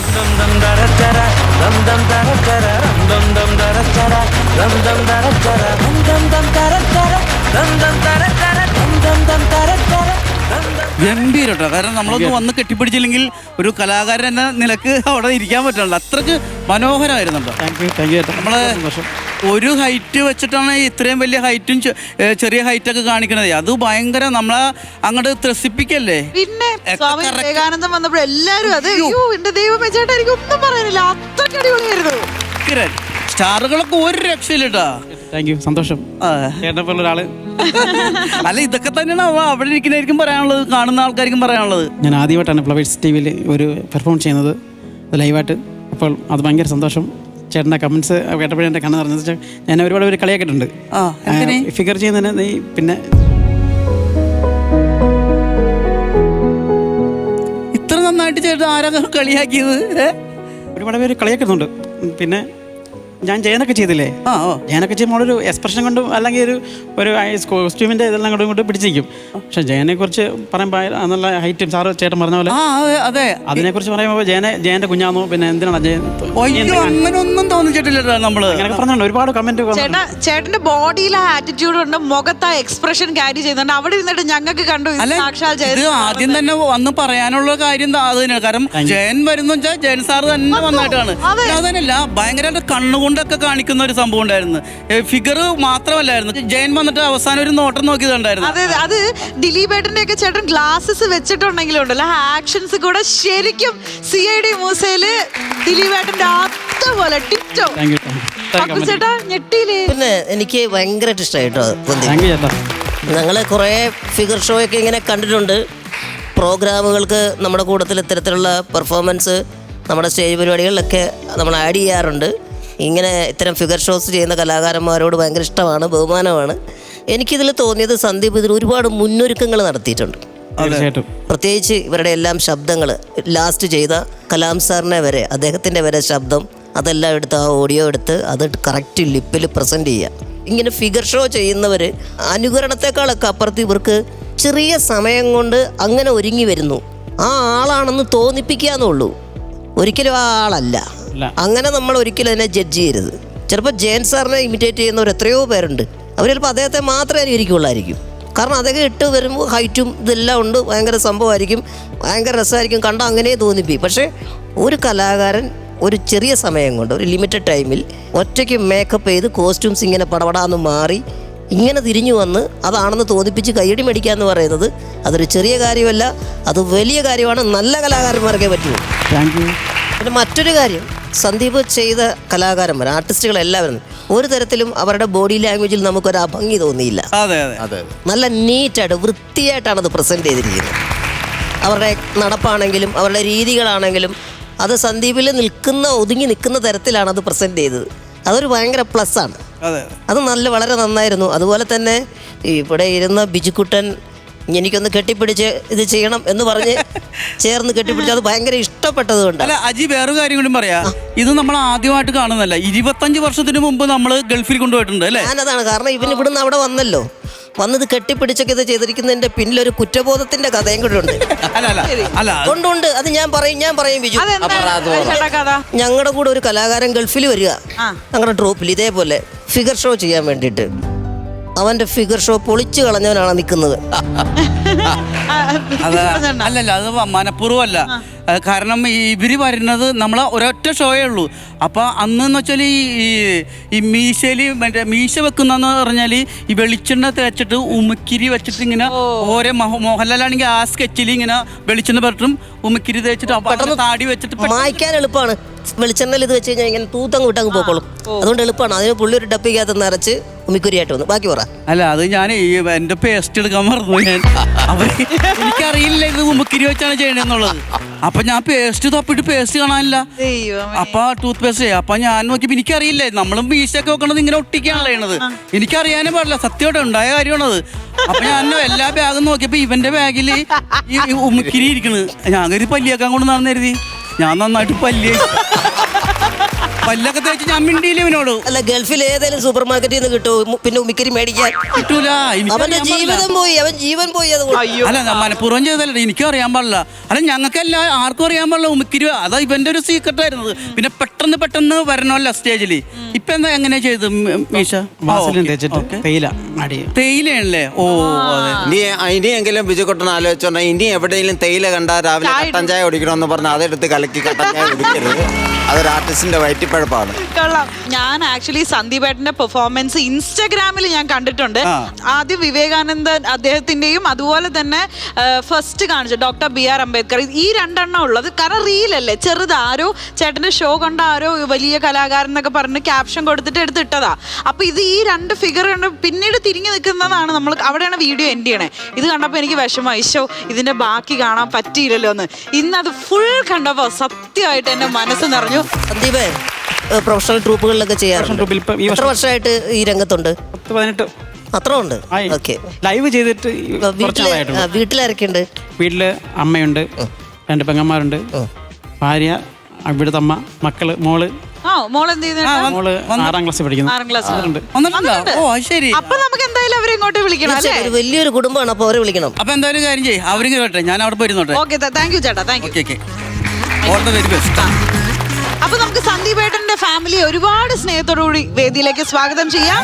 Speaker 7: ഗംഭീരം കേട്ടോ. കാരണം നമ്മളൊന്ന് വന്ന് കെട്ടിപ്പിടിച്ചില്ലെങ്കിൽ ഒരു കലാകാരൻ എന്ന നിലക്ക് അവിടെ ഇരിക്കാൻ പറ്റില്ല. അത്രക്ക് മനോഹരമായിരുന്നുണ്ടോ. നമ്മള് ഒരു ഹൈറ്റ് വെച്ചിട്ടാണ് ഇത്രയും വലിയ ഹൈറ്റും ചെറിയ ഹൈറ്റൊക്കെ കാണിക്കണത്. അത് ഭയങ്കര നമ്മളെ അങ്ങോട്ട് ത്രസിപ്പിക്കല്ലേ.
Speaker 1: പിന്നെ സ്വാമി വിവേകാനന്ദൻ വന്നപ്പോൾ എല്ലാരും അത് എന്റെ ദൈവമേ ചേട്ടാ, എനിക്ക് ഒന്നും പറയാനില്ല. അത്രയ്ക്ക് അടിപൊളിയായിരുന്നു.
Speaker 7: സ്റ്റാറുകളൊക്കെ ഒരു രക്ഷയില്ലട്ടാ.
Speaker 8: താങ്ക് യു, സന്തോഷം. ചേട്ടനെ പോലുള്ള ഒരാള്.
Speaker 7: അല്ല, ഇതൊക്കെ തന്നെയാണ് അവിടെ ഇരിക്കുന്നതായിരിക്കും പറയാനുള്ളത്, കാണുന്ന ആൾക്കാർക്കും പറയാനുള്ളത്.
Speaker 8: ഞാൻ ആദ്യമായിട്ടാണ് ഫ്ലവേഴ്സ് TV-ൽ ഒരു പെർഫോം ചെയ്യുന്നത്, അത് ലൈവായിട്ട്. അപ്പോൾ അത് ഭയങ്കര സന്തോഷം. ചേട്ടൻ്റെ കമൻസ് കേട്ടപ്പോഴേ എൻ്റെ കണ്ണ് നിറഞ്ഞത്. ഞാൻ ഒരുപാട് പേര് കളിയാക്കിയിട്ടുണ്ട് ഫിഗർ ചെയ്യുന്നതിന്. നീ പിന്നെ
Speaker 7: ഇത്ര നന്നായിട്ട് ചേട്ടൻ ആരാ കളിയാക്കിയത്?
Speaker 8: ഒരുപാട് പേര് കളിയാക്കുന്നുണ്ട്. പിന്നെ ഞാൻ ജയനൊക്കെ ചെയ്തില്ലേ, ജയനൊക്കെ ചെയ്യുമ്പോൾ ഒരു എക്സ്പ്രഷൻ കൊണ്ടും അല്ലെങ്കിൽ ഒരു കോസ്റ്റ്യൂമിൻ്റെ ഇതെല്ലാം കൊണ്ടും കൊണ്ട് പിടിച്ചിരിക്കും. പക്ഷെ ജയനെ കുറിച്ച് പറയുമ്പോൾ നല്ല ഹൈറ്റും സാറ് ചേട്ടൻ പറഞ്ഞ പോലെ
Speaker 7: അതെ,
Speaker 8: അതിനെ കുറിച്ച് പറയുമ്പോൾ ജയന്റെ കുഞ്ഞാന്നോ പിന്നെ എന്തിനാണ് ജയൻ
Speaker 7: അങ്ങനെ ഒന്നും തോന്നിച്ചിട്ടില്ല. നമ്മള്
Speaker 8: അങ്ങനെയൊക്കെ പറഞ്ഞിട്ടുണ്ട്, ഒരുപാട് കമന്റ്.
Speaker 1: ചേട്ടന്റെ ബോഡിയിലെ ആറ്റിറ്റ്യൂഡ് ഉണ്ട്, മുഖത്ത് ആ എക്സ്പ്രഷൻ ക്യാരി ചെയ്യുന്നുണ്ട്. അവിടെ ഇരുന്നിട്ട് ഞങ്ങൾക്ക് കണ്ടു
Speaker 7: ആദ്യം തന്നെ വന്ന് പറയാനുള്ള കാര്യം അത് തന്നെയാണ്. കാരണം ജയൻ വരുന്ന വെച്ചാൽ ജയൻ സാറ് തന്നെ വന്നിട്ടാണ്. അതല്ല, ഭയങ്കര കണ്ണുകൊണ്ടൊക്കെ കാണിക്കുന്ന ഒരു സംഭവം ഉണ്ടായിരുന്നു. ഫിഗർ മാത്രമല്ലായിരുന്നു, ജയൻ വന്നിട്ട് അവസാനം ഒരു നോട്ടം നോക്കിയതുണ്ടായിരുന്നു.
Speaker 1: അതെ, അത് ദിലീപേട്ടന്റെ ഒക്കെ ചേട്ടൻ ഗ്ലാസസ് വെച്ചിട്ടുണ്ടെങ്കിലും ഉണ്ടല്ലോ, ആക്ഷൻസ് കൂടെ ശരിക്കും CID മൂസയില് ദിലീപേട്ടന്റെ അതുപോലെ ടിറ്റോ. ചേട്ടാ ഞെട്ടിയില്ലേ?
Speaker 5: പിന്നെ എനിക്ക് ഭയങ്കരമായിട്ട് ഇഷ്ടമായിട്ടോ. ഞങ്ങള് കുറേ ഫിഗർ ഷോ ഒക്കെ ഇങ്ങനെ കണ്ടിട്ടുണ്ട്. പ്രോഗ്രാമുകൾക്ക് നമ്മുടെ കൂട്ടത്തിൽ ഇത്തരത്തിലുള്ള പെർഫോമൻസ് നമ്മുടെ സ്റ്റേജ് പരിപാടികളിലൊക്കെ നമ്മൾ ആഡ് ചെയ്യാറുണ്ട്. ഇങ്ങനെ ഇത്തരം ഫിഗർ ഷോസ് ചെയ്യുന്ന കലാകാരന്മാരോട് ഭയങ്കര ഇഷ്ടമാണ്, ബഹുമാനമാണ്. എനിക്കിതിൽ തോന്നിയത് സന്ദീപ് ഇതിൽ ഒരുപാട് മുന്നൊരുക്കങ്ങൾ നടത്തിയിട്ടുണ്ട്. പ്രത്യേകിച്ച് ഇവരുടെ എല്ലാം ശബ്ദങ്ങൾ ലാസ്റ്റ് ചെയ്ത കലാം സാറിനെ വരെ, അദ്ദേഹത്തിൻ്റെ വരെ ശബ്ദം അതെല്ലാം എടുത്ത് ആ ഓഡിയോ എടുത്ത് അത് കറക്റ്റ് ലിപ്പിൽ പ്രസൻറ്റ് ചെയ്യുക. ഇങ്ങനെ ഫിഗർ ഷോ ചെയ്യുന്നവർ അനുകരണത്തെക്കാളൊക്കെ അപ്പുറത്ത് ഇവർക്ക് ചെറിയ സമയം കൊണ്ട് അങ്ങനെ ഒരുങ്ങി വരുന്നു. ആ ആളാണെന്ന് തോന്നിപ്പിക്കാന്നുള്ളൂ, ഒരിക്കലും ആ ആളല്ല. അങ്ങനെ നമ്മൾ ഒരിക്കലും അതിനെ ജഡ്ജ് ചെയ്യരുത്. ചിലപ്പോൾ ജയൻ സാറിനെ ഇമിറ്റേറ്റ് ചെയ്യുന്നവർ എത്രയോ പേരുണ്ട്. അവർ ചിലപ്പോൾ അദ്ദേഹത്തെ മാത്രമേ അനുകരിക്കുള്ളായിരിക്കും. കാരണം അദ്ദേഹം ഇട്ട് വരുമ്പോൾ ഹൈറ്റും ഇതെല്ലാം ഉണ്ട്, ഭയങ്കര സംഭവമായിരിക്കും, ഭയങ്കര രസമായിരിക്കും, കണ്ടാൽ അങ്ങനെ തോന്നിപ്പി. പക്ഷേ ഒരു കലാകാരൻ ഒരു ചെറിയ സമയം കൊണ്ട്, ഒരു ലിമിറ്റഡ് ടൈമിൽ ഒറ്റയ്ക്ക് മേക്കപ്പ് ചെയ്ത് കോസ്റ്റ്യൂംസ് ഇങ്ങനെ പടപടാന്ന് മാറി ഇങ്ങനെ തിരിഞ്ഞു വന്ന് അതാണെന്ന് തോന്നിപ്പിച്ച് കയ്യടി മേടിക്കുക എന്ന് പറയുന്നത് അതൊരു ചെറിയ കാര്യമല്ല, അത് വലിയ കാര്യമാണ്. നല്ല കലാകാരന്മാർക്കേ പറ്റുള്ളൂ. പിന്നെ മറ്റൊരു കാര്യം, സന്ദീപ് ചെയ്ത കലാകാരന്മാർ, ആർട്ടിസ്റ്റുകളെല്ലാവരും ഒരു തരത്തിലും അവരുടെ ബോഡി ലാംഗ്വേജിൽ നമുക്കൊരു അഭംഗി തോന്നിയില്ല. നല്ല നീറ്റായിട്ട് വൃത്തിയായിട്ടാണ് അത് പ്രസൻറ്റ് ചെയ്തിരിക്കുന്നത്. അവരുടെ നടപ്പാണെങ്കിലും അവരുടെ രീതികളാണെങ്കിലും അത് സന്ദീപിൽ ഒതുങ്ങി നിൽക്കുന്ന തരത്തിലാണ് അത് പ്രസൻറ്റ് ചെയ്തത്. അതൊരു ഭയങ്കര പ്ലസ്സാണ്. അത് വളരെ നന്നായിരുന്നു. അതുപോലെ തന്നെ ഇവിടെ ഇരുന്ന ബിജുക്കുട്ടൻ എനിക്കൊന്ന് കെട്ടിപ്പിടിച്ച് ഇത് ചെയ്യണം എന്ന് പറഞ്ഞ് ചേർന്ന് കെട്ടിപ്പിടിച്ച് അത് ഭയങ്കര ഇഷ്ടപ്പെട്ടതുകൊണ്ട്.
Speaker 7: അല്ല അജി, വേറൊരു കാര്യം കൂടി പറയാ, ഇത് നമ്മൾ ആദ്യമായിട്ട് കാണുന്നല്ല. 25 വർഷത്തിന് മുമ്പ് നമ്മൾ ഗൾഫിൽ കൊണ്ടുപോയിട്ടുണ്ട് അല്ലേ?
Speaker 5: ഞാനതാണ് കാരണം ഇവൻ ഇവിടുന്ന് അവിടെ വന്നത് കെട്ടിപ്പിടിച്ചൊക്കെ ഇത് ചെയ്തിരിക്കുന്നതിന്റെ പിന്നിലൊരു കുറ്റബോധത്തിന്റെ കഥയും കൂടെ ഉണ്ട്. ഉണ്ട്, അത് ഞാൻ പറയും ബിജു. ഞങ്ങളുടെ കൂടെ ഒരു കലാകാരൻ ഗൾഫിൽ വരിക, ഞങ്ങളുടെ ട്രൂപ്പിൽ ഇതേപോലെ ഫിഗർ ഷോ ചെയ്യാൻ വേണ്ടിയിട്ട്. അവന്റെ ഫിഗർ ഷോ പൊളിച്ചു കളഞ്ഞവനാണ് നിൽക്കുന്നത്.
Speaker 7: അല്ലല്ല, അത് മനഃപൂർവ്വമല്ല. കാരണം ഇവര് വരുന്നത് നമ്മളെ ഒരൊറ്റ ഷോയേ ഉള്ളൂ. അപ്പൊ അന്നെന്ന് വെച്ചാൽ ഈ മീശയില് മറ്റേ മീശ വെക്കുന്നെന്ന് പറഞ്ഞാൽ ഈ വെളിച്ചെണ്ണ തേച്ചിട്ട് ഉമിക്കിരി വെച്ചിട്ട് ഇങ്ങനെ ഓരോ മോഹൻലാലാണെങ്കിൽ ആ സ്കെച്ചിൽ ഇങ്ങനെ വെളിച്ചെണ്ണ പെട്ടും ഉമിക്കിരി തേച്ചിട്ട് താടി വെച്ചിട്ട്
Speaker 5: മായ്ക്കാൻ എളുപ്പമാണ്. വെളിച്ചെണ്ണയിൽ ഇത് വെച്ച് കഴിഞ്ഞാൽ ഇങ്ങനെ തൂത്തങ്ങ് വിട്ടങ്ങ് പോക്കോളും. അതുകൊണ്ട് എളുപ്പമാണ്. അതിന് പുള്ളി ഒരു ഡപ്പിക്കകത്ത് നിറച്ച് ഉമിക്കുരിയായിട്ട് വന്നു. ബാക്കി പറ.
Speaker 7: അല്ല, അത് ഞാൻ എന്റെ പേസ്റ്റ് എടുക്കാൻ മറന്നു. എനിക്കറിയില്ല ഇത് ഉമിക്കിരി വെച്ചാണ് ചെയ്യണെന്നുള്ളത്. അപ്പൊ ഞാൻ പേസ്റ്റ് തപ്പിട്ട് പേസ്റ്റ് കാണാനില്ല. അപ്പൊ ടൂത്ത് പേസ്റ്റ് അപ്പൊ ഞാൻ നോക്കിയപ്പോ എനിക്കറിയില്ല. നമ്മളും പീസൊക്കെ വെക്കണത് ഇങ്ങനെ ഒട്ടിക്കാണല്ലോ ചെയ്യണത്. എനിക്കറിയാനേ പാടില്ല, സത്യമായിട്ട് ഉണ്ടായ കാര്യമാണത്. അപ്പൊ ഞാൻ എല്ലാ ബാഗും നോക്കിയപ്പോ ഇവന്റെ ബാഗിൽ ഈ ഉമിക്കിരി ഇരിക്കണത്. ഞാൻ കരുതി പല്ലിയാക്കാൻ കൊണ്ട് നടന്നെരുതി. ഞാൻ നന്നായിട്ട് പല്ലൊക്കെ തേച്ച് ഞാൻ മിണ്ടിയില്ല ഇവനോട്.
Speaker 5: അല്ല, ഗൾഫിൽ ഏതെങ്കിലും സൂപ്പർ മാർക്കറ്റിൽ നിന്ന് കിട്ടുമോ പിന്നെ ഉമിക്കരി മേടിക്കാൻ?
Speaker 7: കിട്ടൂല.
Speaker 5: അവന്റെ ജീവിതം പോയി, അവൻ ജീവൻ പോയി.
Speaker 7: അല്ല, മനഃപൂർവ്വം ചെയ്തല്ല, എനിക്കും അറിയാൻ പാടില്ല. അല്ല, ഞങ്ങൾക്കല്ല ആർക്കും അറിയാൻ പാടില്ല ഉമിക്കരി. അതാ ഇവന്റെ ഒരു സീക്രട്ട് ആയിരുന്നത്. പിന്നെ പെട്ടെന്ന് വരണമല്ല സ്റ്റേജില്. ഇപ്പൊ എന്താ എങ്ങനെയാ ചെയ്ത് മീശ? തേയിലയാണല്ലേ? ഓ,
Speaker 6: ഇനിയെങ്കിലും ബിജുക്കുട്ടൻ ആലോചിച്ചോണ്ടാ, ഇനി എവിടെയെങ്കിലും തേയില കണ്ടാൽ രാവിലെ കട്ടൻ ചായ കുടിക്കണമെന്ന് പറഞ്ഞാൽ അതെടുത്ത് കലക്കി കട്ടൻ ചായ കുടിക്കരുത്. അതൊരു ആർട്ടിസ്റ്റിന്റെ വയറ്റിൽ തലപ്പഴപ്പാണ്.
Speaker 1: കൊള്ളാം. ഞാൻ ആക്ച്വലി സന്ദീപേട്ടന്റെ പെർഫോമൻസ് ഇൻസ്റ്റാഗ്രാമിൽ ഞാൻ കണ്ടിട്ടുണ്ട്. ആദ്യം വിവേകാനന്ദൻ അദ്ദേഹത്തിന്റെയും അതുപോലെ തന്നെ ഫസ്റ്റ് കാണിച്ച ഡോക്ടർ BR അംബേദ്കർ, ഈ രണ്ടെണ്ണം ഉള്ളത്. കാരണം റീലല്ലേ, ചെറുത് ആരോ ചേട്ടന്റെ ഷോ കണ്ട ആരോ വലിയ കലാകാരൻ എന്നൊക്കെ പറഞ്ഞ് ക്യാപ്ഷൻ കൊടുത്തിട്ട് എടുത്തിട്ടതാ. അപ്പൊ ഇത് ഈ രണ്ട് ഫിഗർ കണ്ട് പിന്നീട് തിരിഞ്ഞു നിൽക്കുന്നതാണ് നമ്മൾ. അവിടെയാണ് വീഡിയോ എൻഡ് ചെയ്യണേ. ഇത് കണ്ടപ്പോൾ എനിക്ക് വിഷമമായി, ഷോ ഇതിന്റെ ബാക്കി കാണാൻ പറ്റിയില്ലല്ലോ എന്ന്. ഇന്നത് ഫുൾ കണ്ടപ്പോൾ സത്യമായിട്ട് എന്റെ മനസ്സ് നിറഞ്ഞു.
Speaker 5: സന്ദീപേ, പ്രൊഫഷണൽ ട്രൂപ്പുകളിലൊക്കെ ചെയ്യാറുണ്ട്. എത്ര വർഷമായിട്ട് ഈ രംഗത്തുണ്ട്?
Speaker 8: 18.
Speaker 5: അത്ര ഉണ്ട്. ഓക്കെ.
Speaker 8: ലൈവ് ചെയ്തിട്ട്
Speaker 5: വീട്ടിലാരൊക്കെയുണ്ട്?
Speaker 8: വീട്ടില് അമ്മയുണ്ട്, 2 പെങ്ങന്മാരുണ്ട്, ഭാര്യ, ഇവിടുത്തെ അമ്മ, മക്കള്, മോള്.
Speaker 1: മോള് എന്ത് ചെയ്യുന്നു?
Speaker 8: മോള് 6ാം ക്ലാസ്സിൽ പഠിക്കുന്നു.
Speaker 1: 6ാം ക്ലാസ്സിലുണ്ട്.
Speaker 7: ശരി.
Speaker 1: അപ്പൊ നമുക്ക് എന്തായാലും അവരെ ഇങ്ങോട്ട് വിളിക്കണം അല്ലേ?
Speaker 5: വലിയൊരു കുടുംബമാണ്, അപ്പൊ അവരെ വിളിക്കണം.
Speaker 7: അപ്പൊ എന്തായാലും കാര്യം ചെയ്യും, അവരും കേട്ടെ, ഞാൻ അവിടെ പോയിരുന്നോട്ടെ.
Speaker 1: ഓക്കെ, താങ്ക് യു ചേട്ടാ, thank you.
Speaker 7: All the very best.
Speaker 1: അപ്പൊ നമുക്ക് സന്ദീപേട്ടന്റെ ഫാമിലി ഒരുപാട് സ്നേഹത്തോടുകൂടി വേദിയിലേക്ക് സ്വാഗതം ചെയ്യാം.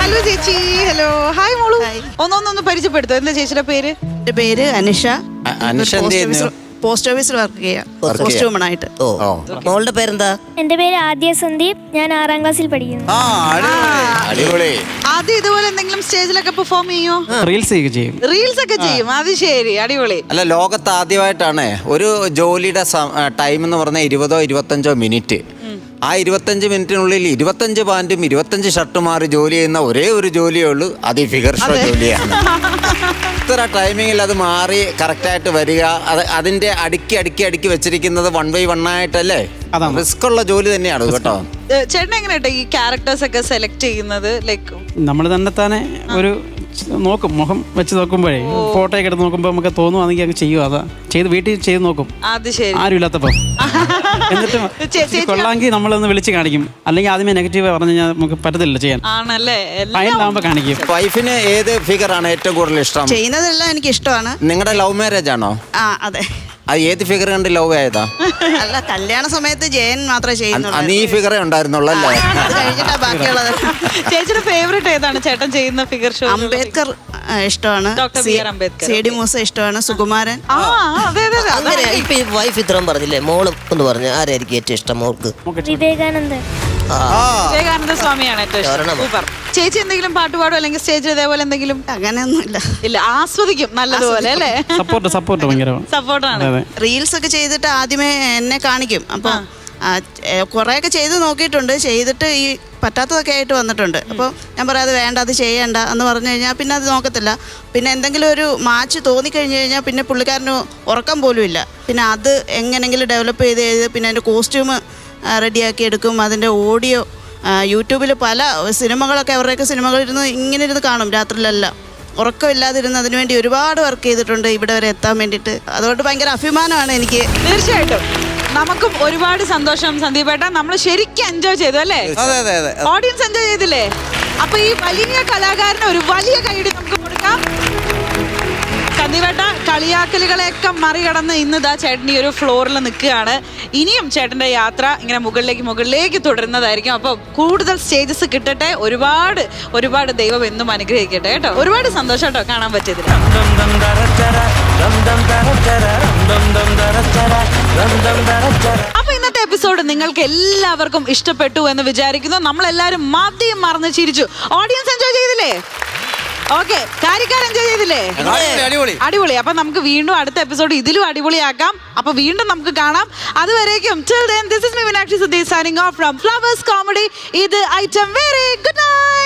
Speaker 1: ഹലോ ചേച്ചി. ഹലോ. ഹായ് മോളു. ഒന്നൊന്ന് പരിചയപ്പെടുത്തോ, എന്താ ചേച്ചിയുടെ പേര്?
Speaker 19: എന്റെ പേര് അനിഷ.
Speaker 6: അനുഷ
Speaker 19: പോസ്റ്റ് ഓഫീസിൽ വർക്ക് ചെയ്യാം, പോസ്റ്റ് വുമൺ ആയിട്ട്.
Speaker 5: മോളുടെ പേരെന്താ?
Speaker 20: എന്റെ പേര് ആദ്യ സന്ദീപ്, ഞാൻ 6ാം ക്ലാസ്സിൽ പഠിക്കുന്നു.
Speaker 1: ആദ്യം ഇതുപോലെ എന്തെങ്കിലും സ്റ്റേജിലൊക്കെ പെർഫോം ചെയ്യോ?
Speaker 8: റീൽസ് ചെയ്യും.
Speaker 1: റീൽസ് ഒക്കെ ചെയ്യും. അത് ശരി, അടിപൊളി.
Speaker 6: അല്ല, ലോകത്ത് ആദ്യമായിട്ടാണ് ഒരു ജോലിയുടെ ടൈം എന്ന് പറഞ്ഞാൽ 20-25 മിനിറ്റ്. ആ 25 മിനിറ്റിനുള്ളിൽ 25 പാൻറ്റും 25 ഷർട്ടും മാറി ജോലി ചെയ്യുന്ന ഒരേ ഒരു ജോലിയേ ഉള്ളൂ, അത് ഈ ഫിഗർ ഷോ ജോലിയാണ്. ഇത്ര ടൈമിങ്ങിൽ അത് മാറി കറക്റ്റായിട്ട് വരിക, അതിന്റെ അടുക്കി വെച്ചിരിക്കുന്നത് 1 by 1 ആയിട്ടല്ലേ. റിസ്ക് ഉള്ള ജോലി തന്നെയാണ് കേട്ടോ.
Speaker 1: ചേട്ടൻ എങ്ങനെയാ ഈ ക്യാരക്ടേഴ്സ് ഒക്കെ സെലക്ട് ചെയ്യുന്നത്? ലൈക്ക്
Speaker 8: നമ്മൾ തന്നെ ഒരു നോക്കും, മുഖം വെച്ച് നോക്കുമ്പോഴേ, ഫോട്ടോ ഒക്കെ എടുത്ത് നോക്കുമ്പോൾ നമുക്ക് തോന്നുവാണെങ്കിൽ അങ്ങ് ചെയ്യും. അതാ വീട്ടിൽ ചെയ്ത് നോക്കും, ആരും ഇല്ലാത്തപ്പോ. എന്നിട്ട് കൊള്ളാമെങ്കിൽ നമ്മളൊന്ന് വിളിച്ച് കാണിക്കും. അല്ലെങ്കിൽ ആദ്യമേ നെഗറ്റീവ് പറഞ്ഞു കഴിഞ്ഞാൽ നമുക്ക് പറ്റത്തില്ല ചെയ്യാൻ. ഫൈനലാകുമ്പോ കാണിക്കും.
Speaker 6: വൈഫിന് ഏത് ഫിഗറാണ് ഏറ്റവും കൂടുതൽ ഇഷ്ടം?
Speaker 19: ചെയ്യുന്നതെല്ലാം എനിക്ക് ഇഷ്ടമാണ്.
Speaker 6: നിങ്ങളുടെ ലവ് മാരേജ് ആണോ?
Speaker 19: അതെ.
Speaker 6: അത് ഏത് ഫിഗർ കണ്ട് ലവ് ആയതാ?
Speaker 19: അല്ല, കല്യാണ സമയത്ത് ജയൻ മാത്രമേ ചെയ്യുന്നുള്ളൂ.
Speaker 6: നീ ഫിഗറെ ഉണ്ടായിരുന്നുള്ളൂ അല്ലേ?
Speaker 19: കഴിഞ്ഞിട്ടാ ബാക്കിയുള്ളത്.
Speaker 1: ചേച്ചിയുടെ ഫേവറേറ്റ് ഏതാണ് ചേട്ടൻ ചെയ്യുന്ന ഫിഗർ ഷോ?
Speaker 19: അംബേദ്കർ ഇഷ്ടമാണ്, CD മൂസ ഇഷ്ടമാണ്, സുകുമാരൻ.
Speaker 5: വൈഫ് ഇത്രയും പറഞ്ഞില്ലേ, മോളും ഒന്ന് പറഞ്ഞു ആരായിരിക്കും ഏറ്റവും ഇഷ്ടം മോൾക്ക്?
Speaker 20: വിവേകാനന്ദൻ.
Speaker 1: വിവേകാനന്ദ സ്വാമിയാണ് ഏറ്റവും ഇഷ്ടം. സൂപ്പർ. ചേച്ചി എന്തെങ്കിലും പാട്ട് പാടും അല്ലെങ്കിൽ സ്റ്റേജിൽ ഇതേപോലെ എന്തെങ്കിലും?
Speaker 19: അങ്ങനെയൊന്നുമില്ല.
Speaker 1: ഇല്ല, ആസ്വദിക്കും നല്ലതുപോലെ അല്ലേ?
Speaker 8: സപ്പോർട്ട്
Speaker 1: സപ്പോർട്ടാണ്.
Speaker 19: റീൽസ് ഒക്കെ ചെയ്തിട്ട് ആദ്യമേ എന്നെ കാണിക്കും. അപ്പൊ കുറേയൊക്കെ ചെയ്ത് നോക്കിയിട്ടുണ്ട്. ചെയ്തിട്ട് ഈ പറ്റാത്തതൊക്കെ ആയിട്ട് വന്നിട്ടുണ്ട്. അപ്പോൾ ഞാൻ പറയാം അത് വേണ്ട, അത് ചെയ്യണ്ട എന്ന് പറഞ്ഞു കഴിഞ്ഞാൽ പിന്നെ അത് നോക്കത്തില്ല. പിന്നെ എന്തെങ്കിലും ഒരു മാച്ച് തോന്നിക്കഴിഞ്ഞ് കഴിഞ്ഞാൽ പിന്നെ പുള്ളിക്കാരന് ഉറക്കം പോലും ഇല്ല. പിന്നെ അത് എങ്ങനെങ്കിലും ഡെവലപ്പ് ചെയ്ത് പിന്നെ അതിൻ്റെ കോസ്റ്റ്യൂം റെഡിയാക്കി എടുക്കും. അതിൻ്റെ ഓഡിയോ യൂട്യൂബിൽ പല സിനിമകളൊക്കെ അവരുടെയൊക്കെ സിനിമകളിരുന്ന് ഇങ്ങനെ ഇരുന്ന് കാണും രാത്രിയിലെല്ലാം. ഉറക്കമില്ലാതിരുന്ന് അതിനുവേണ്ടി ഒരുപാട് വർക്ക് ചെയ്തിട്ടുണ്ട് ഇവിടെ വരെ എത്താൻ വേണ്ടിയിട്ട്. അതുകൊണ്ട് ഭയങ്കര അഭിമാനമാണ് എനിക്ക്.
Speaker 1: തീർച്ചയായിട്ടും നമുക്കും ഒരുപാട് സന്തോഷം സന്ദീപേട്ട. നമ്മൾ ശരിക്കും എൻജോയ് ചെയ്തു അല്ലേ? ഓഡിയൻസ് എൻജോയ് ചെയ്തില്ലേ? അപ്പൊ ഈ വലിയ കലാകാരന് ഒരു വലിയ കൈയ്യടി നമുക്ക് കൊടുക്കാം. സന്ദീപേട്ട, കളിയാക്കലുകളെയൊക്കെ മറികടന്ന് ഇന്ന് ചേട്ടൻ ഈ ഒരു ഫ്ലോറിൽ നിൽക്കുകയാണ്. ഇനിയും ചേട്ടൻ്റെ യാത്ര ഇങ്ങനെ മുകളിലേക്ക് തുടരുന്നതായിരിക്കും. അപ്പോൾ കൂടുതൽ സ്റ്റേജസ് കിട്ടട്ടെ. ഒരുപാട് ദൈവം എന്നും അനുഗ്രഹിക്കട്ടെ കേട്ടോ. ഒരുപാട് സന്തോഷം കേട്ടോ കാണാൻ പറ്റിയതിൽ. അപ്പൊ ഇന്നത്തെ എപ്പിസോഡ് നിങ്ങൾക്ക് എല്ലാവർക്കും ഇഷ്ടപ്പെട്ടു എന്ന് വിചാരിക്കുന്നു. നമ്മളെല്ലാവരും മദ്യം മറന്ന് ചിരിച്ചു. ഓഡിയൻസ് എൻജോയ് ചെയ്തില്ലേ? ഓക്കെ, കാര്യക്കാർ എൻജോയ് ചെയ്തില്ലേ? അടിപൊളി. അപ്പൊ നമുക്ക് വീണ്ടും അടുത്ത എപ്പിസോഡ് ഇതിലും അടിപൊളിയാക്കാം. അപ്പൊ വീണ്ടും നമുക്ക് കാണാം. അതുവരേക്കും till then, this is me Meenakshi Sudhi signing off from Flowers Comedy. ഇത് ഐറ്റം വേറെ. Good night.